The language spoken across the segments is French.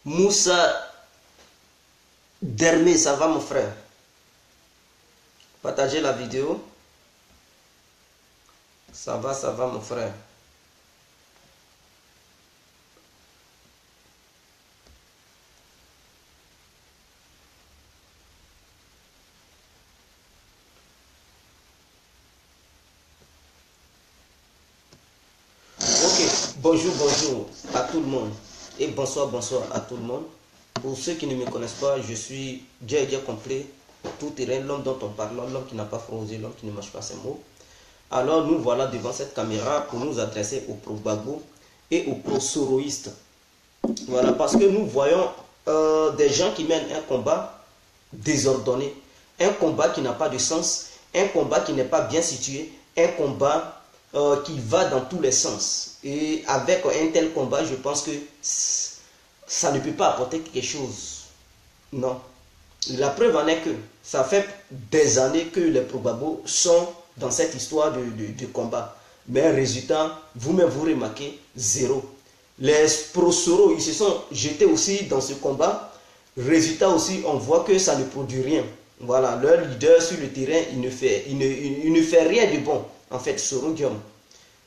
Moussa Dermé, ça va mon frère? Partagez la vidéo. Ça va mon frère. Ok, bonjour à tout le monde. Et bonsoir à tout le monde. Pour ceux qui ne me connaissent pas, je suis Djadja complet, tout terrain, l'homme dont on parle, l'homme qui n'a pas frosé, l'homme qui ne mange pas ses mots. Alors nous voilà devant cette caméra pour nous adresser aux pro-Gbagbo et aux pro-soroïstes. Voilà, parce que nous voyons des gens qui mènent un combat désordonné, un combat qui n'a pas de sens, un combat qui n'est pas bien situé, un combat qui va dans tous les sens. Et avec un tel combat, je pense que ça ne peut pas apporter quelque chose. Non. La preuve en est que ça fait des années que les pro-Gbagbo sont dans cette histoire de combat. Mais résultat, vous-même vous remarquez, zéro. Les pro-Soro, ils se sont jetés aussi dans ce combat. Résultat aussi, on voit que ça ne produit rien. Voilà, leur leader sur le terrain, il ne fait rien de bon. En fait, Soro Diom.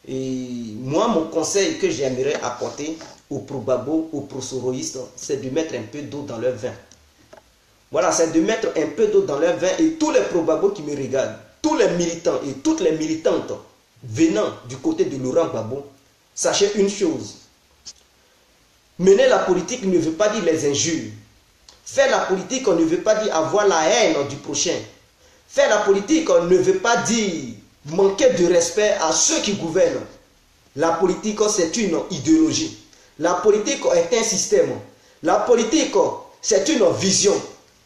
Et moi, mon conseil que j'aimerais apporter aux pro-Gbagbo, aux pro-soroïstes, c'est de mettre un peu d'eau dans leur vin. Voilà, c'est de mettre un peu d'eau dans leur vin. Et tous les pro-Gbagbo qui me regardent, tous les militants et toutes les militantes venant du côté de Laurent Gbagbo, sachez une chose. Mener la politique ne veut pas dire les injures. Faire la politique, on ne veut pas dire avoir la haine du prochain. Faire la politique, on ne veut pas dire manquer de respect à ceux qui gouvernent. La politique, c'est une idéologie. La politique est un système. La politique, c'est une vision.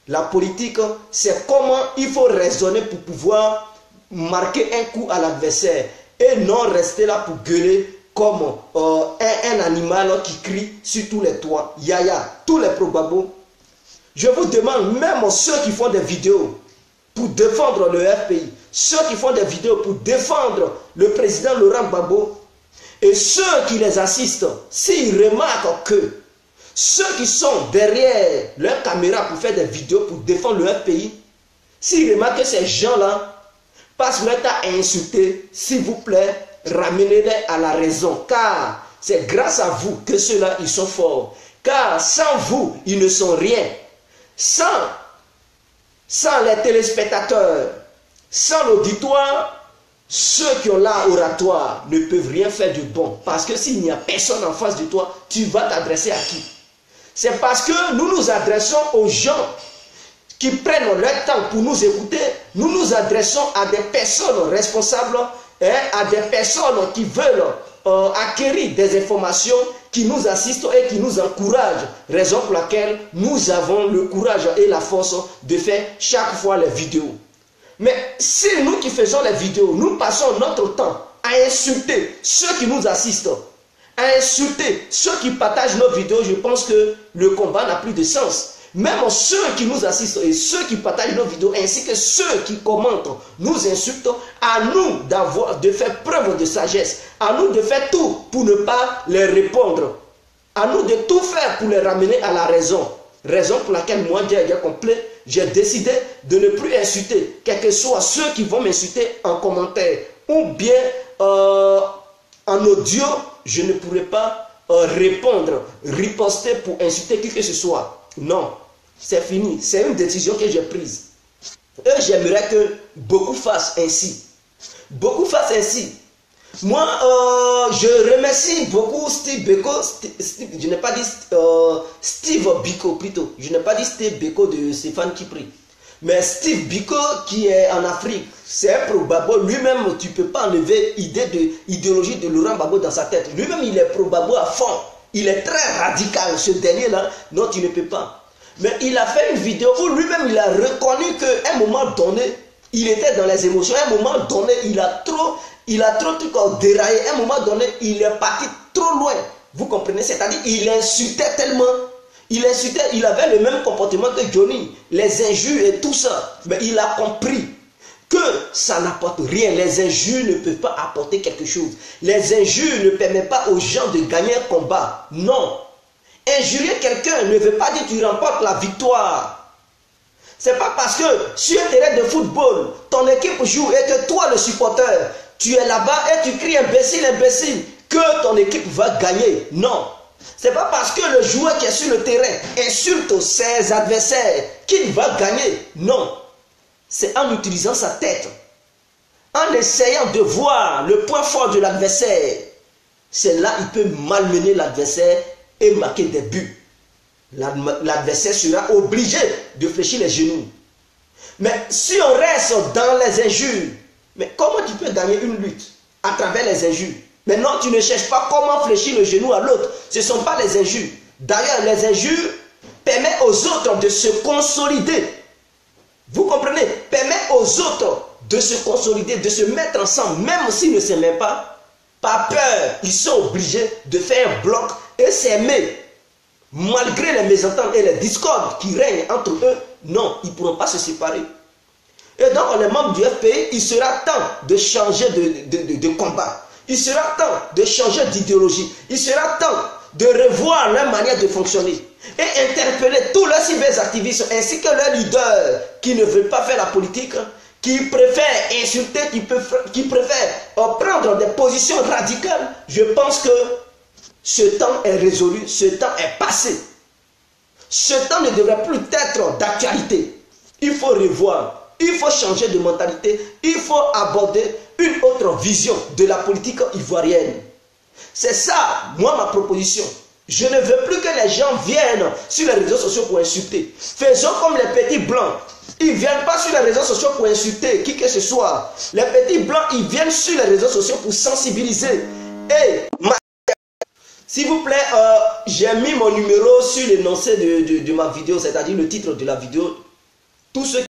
La politique, c'est comment il faut raisonner pour pouvoir marquer un coup à l'adversaire et non rester là pour gueuler comme un animal qui crie sur tous les toits. Yaya, tous les pro-Gbagbo. Je vous demande, même ceux qui font des vidéos pour défendre le FPI, ceux qui font des vidéos pour défendre le président Laurent Gbagbo, et ceux qui les assistent, s'ils remarquent que ceux qui sont derrière leur caméra pour faire des vidéos pour défendre le FPI, s'ils remarquent que ces gens-là passent leur temps à insulter, s'il vous plaît, ramenez-les à la raison, car c'est grâce à vous que ceux-là, ils sont forts. Car sans vous, ils ne sont rien. Sans les téléspectateurs, sans l'auditoire, ceux qui ont là oratoire ne peuvent rien faire de bon. Parce que s'il n'y a personne en face de toi, tu vas t'adresser à qui? C'est parce que nous nous adressons aux gens qui prennent leur temps pour nous écouter. Nous nous adressons à des personnes responsables, à des personnes qui veulent acquérir des informations, qui nous assistent et qui nous encouragent. Raison pour laquelle nous avons le courage et la force de faire chaque fois les vidéos. Mais c'est nous qui faisons les vidéos, nous passons notre temps à insulter ceux qui nous assistent, à insulter ceux qui partagent nos vidéos. Je pense que le combat n'a plus de sens. Même ceux qui nous assistent et ceux qui partagent nos vidéos, ainsi que ceux qui commentent, nous insultent, à nous de faire preuve de sagesse, à nous de faire tout pour ne pas les répondre, à nous de tout faire pour les ramener à la raison. Raison pour laquelle moi, Djadja complet, j'ai décidé de ne plus insulter, quels que soient ceux qui vont m'insulter en commentaire ou bien en audio. Je ne pourrai pas répondre, riposter pour insulter qui que ce soit. Non, c'est fini. C'est une décision que j'ai prise. Et j'aimerais que beaucoup fassent ainsi. Beaucoup fassent ainsi. Moi, je remercie beaucoup Steve Biko. Je n'ai pas dit Steve Biko plutôt. Je n'ai pas dit Steve Biko de Stéphane Kipri. Mais Steve Biko qui est en Afrique, c'est un pro-Gbagbo. Lui-même, tu ne peux pas enlever l'idéologie de Laurent Gbagbo dans sa tête. Lui-même, il est pro-Gbagbo à fond. Il est très radical, ce dernier-là. Non, tu ne peux pas. Mais il a fait une vidéo où lui-même, il a reconnu qu'à un moment donné, il était dans les émotions. À un moment donné, il a trop déraillé. À un moment donné, il est parti trop loin. Vous comprenez? C'est-à-dire, il insultait tellement. Il insultait, il avait le même comportement que Johnny. Les injures et tout ça. Mais il a compris que ça n'apporte rien. Les injures ne peuvent pas apporter quelque chose. Les injures ne permettent pas aux gens de gagner un combat. Non. Injurier quelqu'un ne veut pas dire que tu remportes la victoire. C'est pas parce que sur un terrain de football, ton équipe joue et que toi, le supporter, tu es là-bas et tu cries imbécile, imbécile, que ton équipe va gagner. Non. C'est pas parce que le joueur qui est sur le terrain insulte ses adversaires qu'il va gagner. Non. C'est en utilisant sa tête, en essayant de voir le point fort de l'adversaire. C'est là qu'il peut malmener l'adversaire et marquer des buts. L'adversaire sera obligé de fléchir les genoux. Mais si on reste dans les injures, mais comment tu peux gagner une lutte à travers les injures? Mais non, tu ne cherches pas comment fléchir le genou à l'autre. Ce ne sont pas les injures. D'ailleurs, les injures permettent aux autres de se consolider. Vous comprenez? Permettent aux autres de se consolider, de se mettre ensemble, même s'ils ne s'aiment pas. Par peur, ils sont obligés de faire un bloc et s'aimer. Malgré les mésententes et les discordes qui règnent entre eux, non, ils ne pourront pas se séparer. Et donc, les membres du FPI, il sera temps de changer de combat. Il sera temps de changer d'idéologie. Il sera temps de revoir leur manière de fonctionner. Et interpeller tous leurs cyberactivistes ainsi que leurs leaders qui ne veulent pas faire la politique, qui préfèrent insulter, qui préfèrent prendre des positions radicales. Je pense que ce temps est résolu, ce temps est passé. Ce temps ne devrait plus être d'actualité. Il faut revoir. Il faut changer de mentalité, il faut aborder une autre vision de la politique ivoirienne. C'est ça, moi, ma proposition. Je ne veux plus que les gens viennent sur les réseaux sociaux pour insulter. Faisons comme les petits blancs. Ils ne viennent pas sur les réseaux sociaux pour insulter qui que ce soit. Les petits blancs, ils viennent sur les réseaux sociaux pour sensibiliser. Et, s'il vous plaît, j'ai mis mon numéro sur l'énoncé de ma vidéo, c'est-à-dire le titre de la vidéo. Tous ceux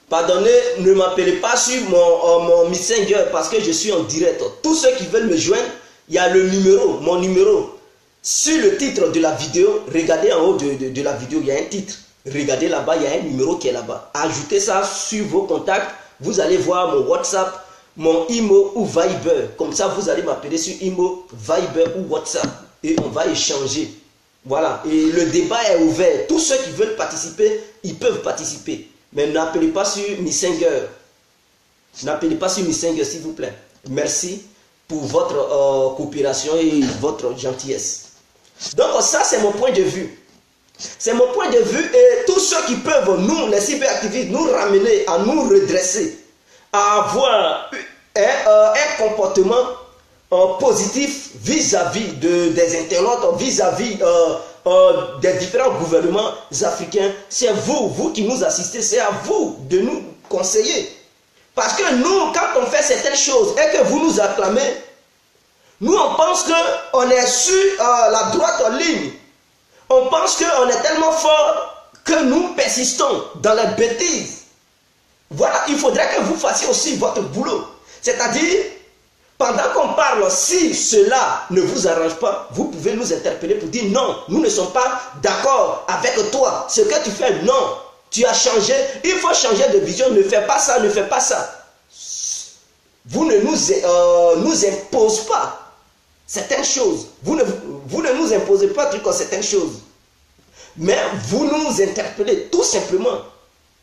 Pardonnez, ne m'appelez pas sur mon Messenger parce que je suis en direct. Tous ceux qui veulent me joindre, il y a le numéro, mon numéro. Sur le titre de la vidéo, regardez en haut de la vidéo, il y a un titre. Regardez là-bas, il y a un numéro qui est là-bas. Ajoutez ça sur vos contacts. Vous allez voir mon WhatsApp, mon Imo ou Viber. Comme ça, vous allez m'appeler sur Imo, Viber ou WhatsApp. Et on va échanger. Voilà. Et le débat est ouvert. Tous ceux qui veulent participer, ils peuvent participer. Mais n'appelez pas sur Messenger. N'appelez pas sur Messenger, s'il vous plaît. Merci pour votre coopération et votre gentillesse. Donc ça, c'est mon point de vue. C'est mon point de vue et tous ceux qui peuvent, nous, les cyberactivistes, nous ramener à nous redresser, à avoir un comportement positif vis-à-vis des internautes, vis-à-vis des différents gouvernements africains. C'est vous qui nous assistez, c'est à vous de nous conseiller. Parce que nous, quand on fait certaines choses et que vous nous acclamez, nous on pense qu'on est sur la droite en ligne. On pense qu'on est tellement fort que nous persistons dans les bêtises. Voilà, il faudrait que vous fassiez aussi votre boulot. C'est-à-dire, pendant qu'on parle, si cela ne vous arrange pas, vous pouvez nous interpeller pour dire non, nous ne sommes pas d'accord avec toi. Ce que tu fais, non, tu as changé, il faut changer de vision, ne fais pas ça, ne fais pas ça. Vous ne nous imposez pas certaines choses. Vous ne nous imposez pas certaines choses. Mais vous nous interpellez tout simplement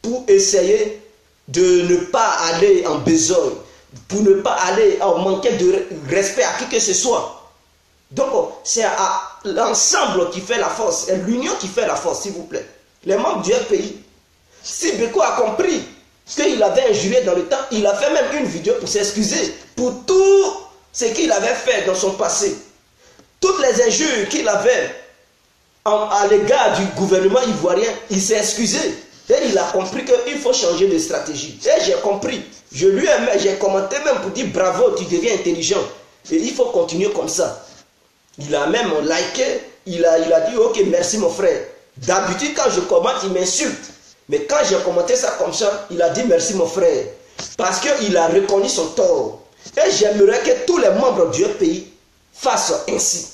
pour essayer de ne pas aller en besogne, pour ne pas aller en manquer de respect à qui que ce soit. Donc, c'est à l'ensemble qui fait la force, et l'union qui fait la force, s'il vous plaît. Les membres du FPI, si Beko a compris qu'il avait injurié dans le temps, il a fait même une vidéo pour s'excuser pour tout ce qu'il avait fait dans son passé. Toutes les injures qu'il avait à l'égard du gouvernement ivoirien, il s'est excusé. Et il a compris qu'il faut changer de stratégie. Et j'ai compris. Je lui ai j'ai commenté même pour dire bravo, tu deviens intelligent. Et il faut continuer comme ça. Il a même liké, il a dit ok, merci mon frère. D'habitude quand je commente, il m'insulte. Mais quand j'ai commenté ça comme ça, il a dit merci mon frère. Parce qu'il a reconnu son tort. Et j'aimerais que tous les membres du pays fassent ainsi.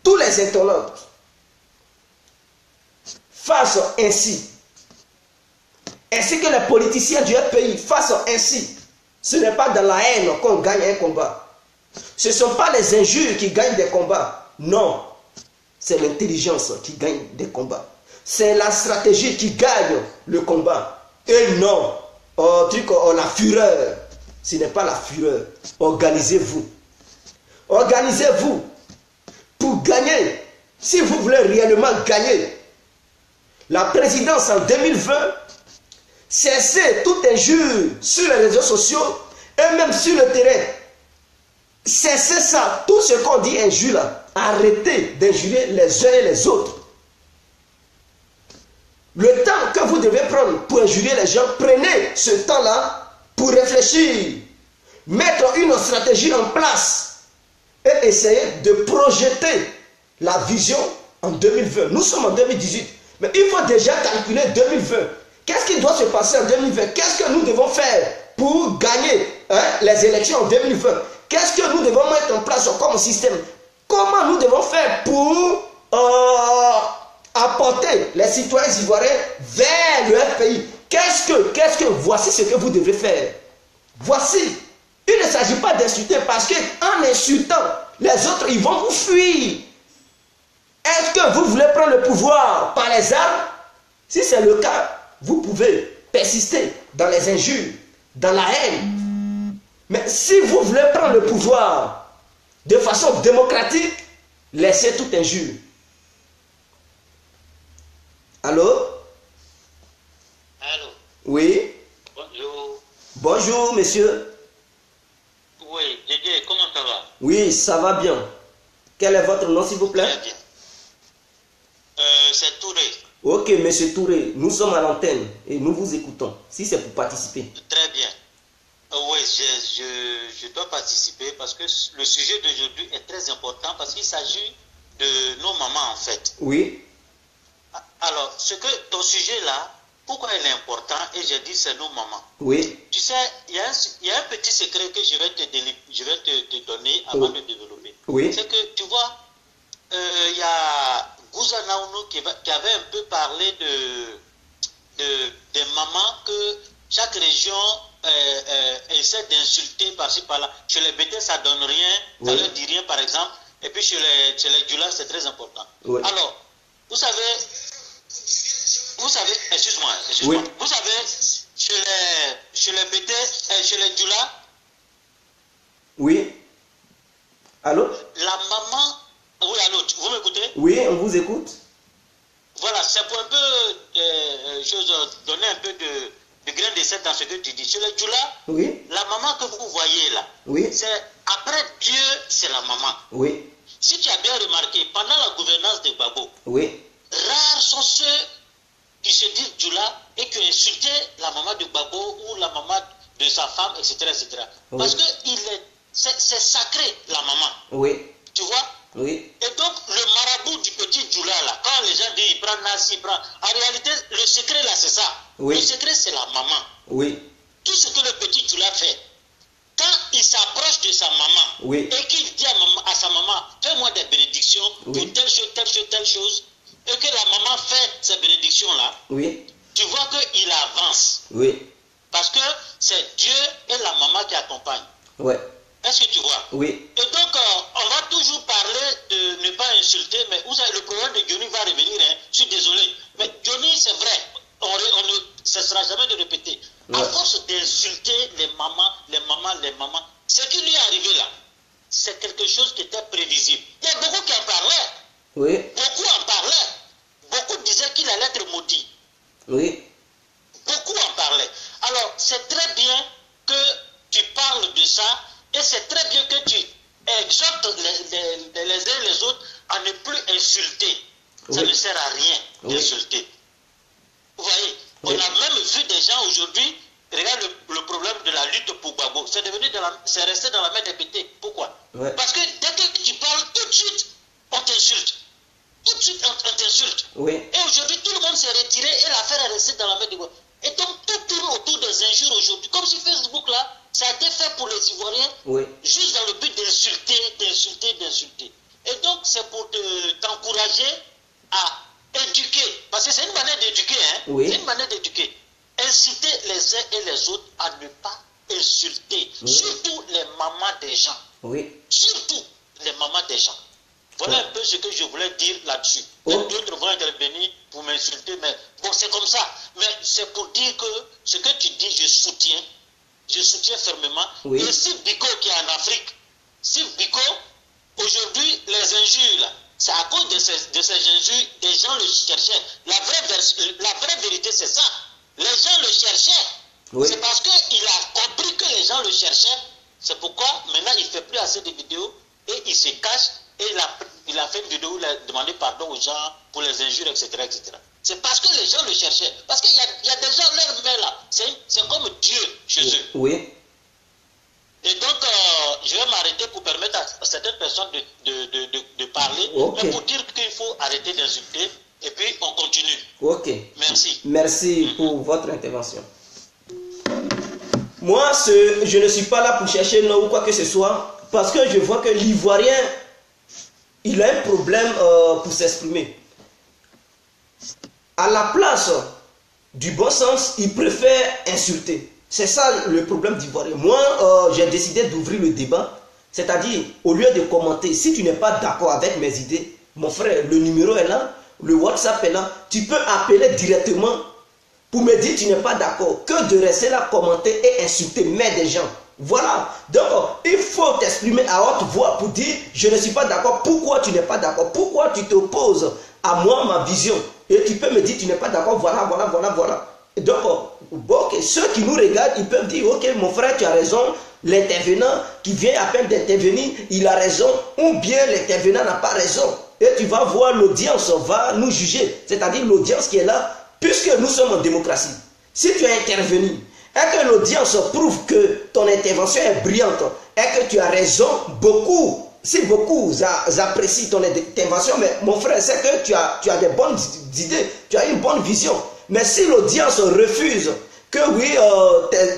Tous les internautes fassent ainsi. Ainsi que les politiciens du pays fassent ainsi. Ce n'est pas dans la haine qu'on gagne un combat. Ce ne sont pas les injures qui gagnent des combats. Non. c'est l'intelligence qui gagne des combats. C'est la stratégie qui gagne le combat. Et non, la fureur. Ce n'est pas la fureur. Organisez-vous. Organisez-vous pour gagner. Si vous voulez réellement gagner la présidence en 2020, cessez toute injure sur les réseaux sociaux et même sur le terrain. Cessez ça. Tout ce qu'on dit injure là. Arrêtez d'injurer les uns et les autres. Le temps que vous devez prendre pour injurier les gens, prenez ce temps-là pour réfléchir, mettre une stratégie en place et essayer de projeter la vision en 2020. Nous sommes en 2018, mais il faut déjà calculer 2020. Qu'est-ce qui doit se passer en 2020? Qu'est-ce que nous devons faire pour gagner les élections en 2020? Qu'est-ce que nous devons mettre en place comme système? Comment nous devons faire pour apporter les citoyens ivoiriens vers leur pays? Voici ce que vous devez faire. Voici. Il ne s'agit pas d'insulter parce qu'en insultant, les autres, ils vont vous fuir. Est-ce que vous voulez prendre le pouvoir par les armes? Si c'est le cas, vous pouvez persister dans les injures, dans la haine. Mais si vous voulez prendre le pouvoir de façon démocratique, laissez toute injure. Allô? Allô? Oui? Bonjour. Bonjour, monsieur. Oui, Dédé, comment ça va? Oui, ça va bien. Quel est votre nom, s'il vous plaît? Très bien. C'est Touré. Ok, monsieur Touré, nous sommes à l'antenne et nous vous écoutons, si c'est pour participer. Très bien. Oui, je dois participer parce que le sujet d'aujourd'hui est très important parce qu'il s'agit de nos mamans en fait. Oui. Alors, ton sujet là, pourquoi il est important et j'ai dit c'est nos mamans. Oui. Tu sais, il y a un petit secret que je vais te donner avant de développer. Oui. C'est que tu vois, il y a Gouza Naounou qui avait un peu parlé des mamans que chaque région essaie d'insulter par-ci par-là. Chez les Bétés, ça donne rien, ça leur dit rien par exemple. Et puis chez les Djula, c'est très important. Oui. Alors, vous savez, excuse-moi, oui. Vous savez, chez les Bétés, chez les Djula. Oui. Allô? La maman. Oui, allô, vous m'écoutez? Oui, on vous écoute. Voilà, c'est pour un peu donner un peu de grain de sel dans ce que tu dis. Chez les Djula, oui. La maman que vous voyez là, oui. C'est après Dieu, c'est la maman. Oui. Si tu as bien remarqué, pendant la gouvernance de Gbagbo, oui. Rares sont ceux qui se disent Djula et qui ont insulté la maman de Gbagbo ou la maman de sa femme, etc. etc. Oui. Parce que c'est sacré, la maman. Oui. Tu vois? Oui. Et donc, le marabout du petit Djula, là, quand les gens disent il prend Nassi, il prend. En réalité, le secret, là, c'est ça. Oui. Le secret, c'est la maman. Oui. Tout ce que le petit Djula fait, quand il s'approche de sa maman oui. et qu'il dit à sa maman, fais-moi des bénédictions oui. pour telle chose, telle chose, telle chose, et que la maman fait ces bénédictions-là, oui. tu vois qu'il avance. Oui. Parce que c'est Dieu et la maman qui accompagnent. Ouais. Est-ce que tu vois? Oui. Et donc, on va toujours parler de ne pas insulter, mais vous savez, le problème de Johnny va revenir, hein. Je suis désolé. Mais Johnny, c'est vrai, on ne cessera jamais de répéter. Ouais. À force d'insulter les mamans, ce qui lui est arrivé là, c'est quelque chose qui était prévisible. Il y a beaucoup qui en parlaient. Oui. Beaucoup en parlaient. Beaucoup disaient qu'il allait être maudit. Oui. Beaucoup en parlaient. Alors, c'est très bien que tu parles de ça et c'est très bien que tu exhortes les uns et les autres à ne plus insulter. Oui. Ça ne sert à rien d'insulter. Vous voyez, on a même vu des gens aujourd'hui, regarde le problème de la lutte pour Gbagbo. C'est resté dans la main des pétés. Pourquoi? Parce que dès que tu parles, tout de suite, on t'insulte. Tout de suite, on t'insulte. Oui. Et aujourd'hui, tout le monde s'est retiré et l'affaire est restée dans la main de Gbagbo. Et donc, tout tourne autour des injures aujourd'hui. Comme si Facebook, là, ça a été fait pour les Ivoiriens, juste dans le but d'insulter. Et donc, c'est pour t'encourager à éduquer. Parce que c'est une manière d'éduquer, hein. C'est une manière d'éduquer. Inciter les uns et les autres à ne pas insulter. Surtout les mamans des gens. Oui. Surtout les mamans des gens. Voilà un peu ce que je voulais dire là-dessus. D'autres vont intervenir pour m'insulter, mais bon, c'est comme ça. Mais c'est pour dire que ce que tu dis, je soutiens fermement. Oui. Et si Biko qui est en Afrique, si Biko, aujourd'hui, les injures, là, c'est à cause de ces injures, des gens le cherchaient. La vraie vérité, c'est ça. Les gens le cherchaient. Oui. C'est parce qu'il a compris que les gens le cherchaient. C'est pourquoi maintenant il ne fait plus assez de vidéos et il se cache et il a fait une vidéo où il a demandé pardon aux gens pour les injures, etc. etc. C'est parce que les gens le cherchaient. Parce qu'il y a des gens, leur main là, c'est comme Dieu chez eux. Oui. Et donc, je vais m'arrêter pour permettre à certaines personnes de parler, mais pour dire qu'il faut arrêter d'insulter et puis on continue. Ok. Merci. Merci pour votre intervention. Moi, je ne suis pas là pour chercher non ou quoi que ce soit, parce que je vois que l'Ivoirien, il a un problème pour s'exprimer. À la place du bon sens, il préfère insulter. C'est ça le problème d'Ivoirien. Moi, j'ai décidé d'ouvrir le débat, c'est-à-dire, au lieu de commenter, si tu n'es pas d'accord avec mes idées, mon frère, le numéro est là, le WhatsApp est là, tu peux appeler directement pour me dire que tu n'es pas d'accord, que de rester là, commenter et insulter, mais des gens. Voilà. Donc, il faut t'exprimer à haute voix pour dire, je ne suis pas d'accord. Pourquoi tu n'es pas d'accord? Pourquoi tu t'opposes à moi, ma vision? Et tu peux me dire, tu n'es pas d'accord, voilà. Et donc, okay, ceux qui nous regardent, ils peuvent dire, ok, mon frère, tu as raison. L'intervenant qui vient à peine d'intervenir, il a raison. Ou bien l'intervenant n'a pas raison. Et tu vas voir, l'audience va nous juger. C'est-à-dire l'audience qui est là. Puisque nous sommes en démocratie, si tu as intervenu et que l'audience prouve que ton intervention est brillante et que tu as raison, si beaucoup apprécient ton intervention, mais mon frère, c'est que tu as des bonnes idées, tu as une bonne vision. Mais si l'audience refuse que oui,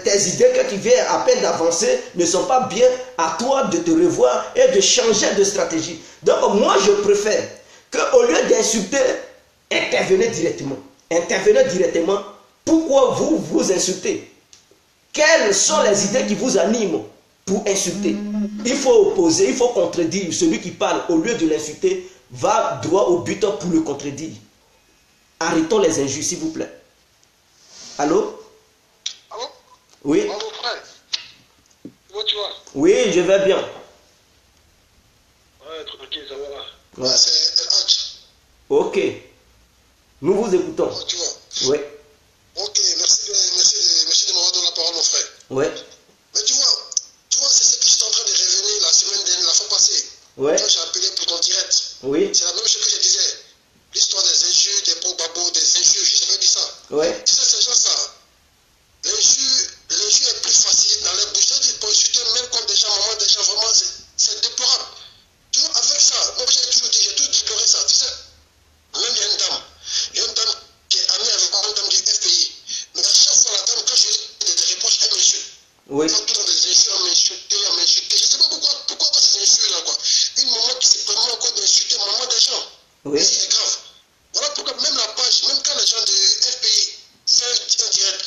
tes idées que tu viens à peine d'avancer ne sont pas bien, à toi de te revoir et de changer de stratégie. Donc moi, je préfère qu'au lieu d'insulter, intervenez directement. Intervenez directement. Pourquoi vous insultez? Quelles sont les idées qui vous animent pour insulter? Il faut opposer, il faut contredire. Celui qui parle, au lieu de l'insulter, va droit au but pour le contredire. Arrêtons les injures, s'il vous plaît. Allô? Allô? Oui. Allô, frère. Comment tu vas? Oui, je vais bien. Ouais, tranquille, ça va là. Ouais. C'est Hatch. Ok. Nous vous écoutons. Oh, tu vois. Oui. Ok, merci de m'avoir donné la parole, mon frère. Oui. Mais tu vois, c'est ce que je suis en train de revenir la semaine dernière, la fois passée. Oui. Quand j'ai appelé pour ton direct. Oui. C'est la même chose que je disais. L'histoire des injures, des bons babos, des injures, je t'avais dit ça. Oui. Tu sais, ces gens-là, l'injure est plus facile dans les bouches. C'est-à-dire, pour insulter même comme des gens, maman, des gens, vraiment, c'est déplorable. Tu vois, avec ça, moi j'ai toujours déploré ça, tu sais. Même il y a une dame qui est amie avec moi, une dame du FPI. Mais à chaque fois, la dame, quand je lui dis des réponses, elle m'insulte. Oui. Quand tout dans des insultes, elle m'insulte. Je ne sais pas pourquoi ces insultes-là, quoi. Une maman qui se permet encore d'insulter maman des gens. Oui. C'est grave. Voilà pourquoi même la page, même quand les gens de FPI, c'est un direct,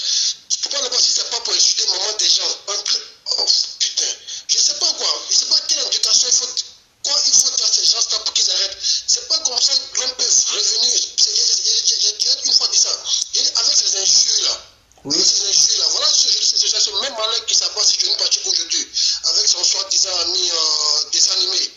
tu ne peux pas le voir si c'est pas pour insulter maman des gens. Oh putain. Je ne sais pas quoi. Je ne sais pas quelle éducation il faut dire à ces gens-là pour qu'ils arrêtent. C'est pas comme ça que l'homme peut revenir. J'ai une fois dit ça. Avec ces injures-là. Oui. Avec ces injures-là. Voilà ce même malheur qui s'abat si je ne partie aujourd'hui. Avec son soi-disant ami dessin animé.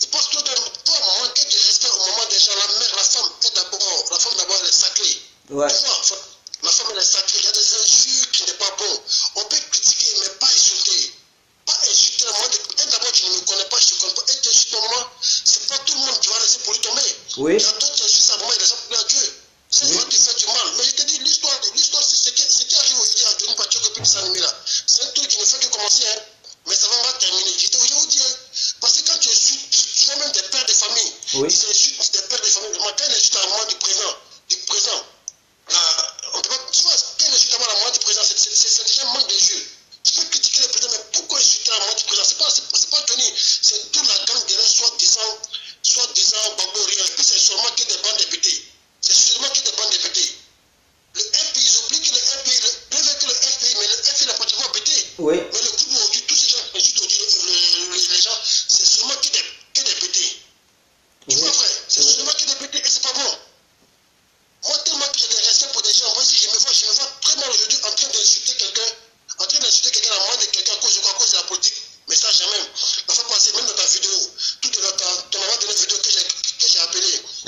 Il pense que toi, manquer de respect au moment des gens. La mère, la femme d'abord, elle est sacrée. Ouais. Tu vois, la femme, elle est sacrée. Il y a des injures qui n'est pas bon. On peut critiquer, mais pas insulter. Pas insulter la maman. D'abord, tu ne me connais pas, je ne te connais pas. Et tu insultes maman, c'est pas tout le monde qui va laisser pour lui tomber. Oui. Il y a d'autres qui insultent sa maman, il laisse pour à Dieu. Ça va te faire du mal. Mais je te dis, l'histoire, c'est ce qui arrive aujourd'hui à Johnny Pacho depuis des animés là. C'est un truc qui ne fait que commencer, hein. Mais ça va mal terminer. Je vous dis, hein. Parce que quand tu insultes, tu vois même des pères de famille. Oui. Ils insultent des pères de famille. Vraiment, quand ils insultent la maman du présent, on peut pas, tu vois, quand ils insultent la maman du présent, c'est déjà un manque de jeu. Tu peux critiquer le président, mais pourquoi insulter la maman du présent? C'est pas Johnny, c'est toute la gang derrière, soi-disant, Babourien. Et puis c'est seulement que des bandes députés. C'est seulement que des bandes députés. Le FPI, ils oublient que le FPI, mais le FPI n'a pas de voix pété. Oui. Mais le groupe aujourd'hui, tous ces gens qui insultent aujourd'hui les gens, c'est seulement que des pétés.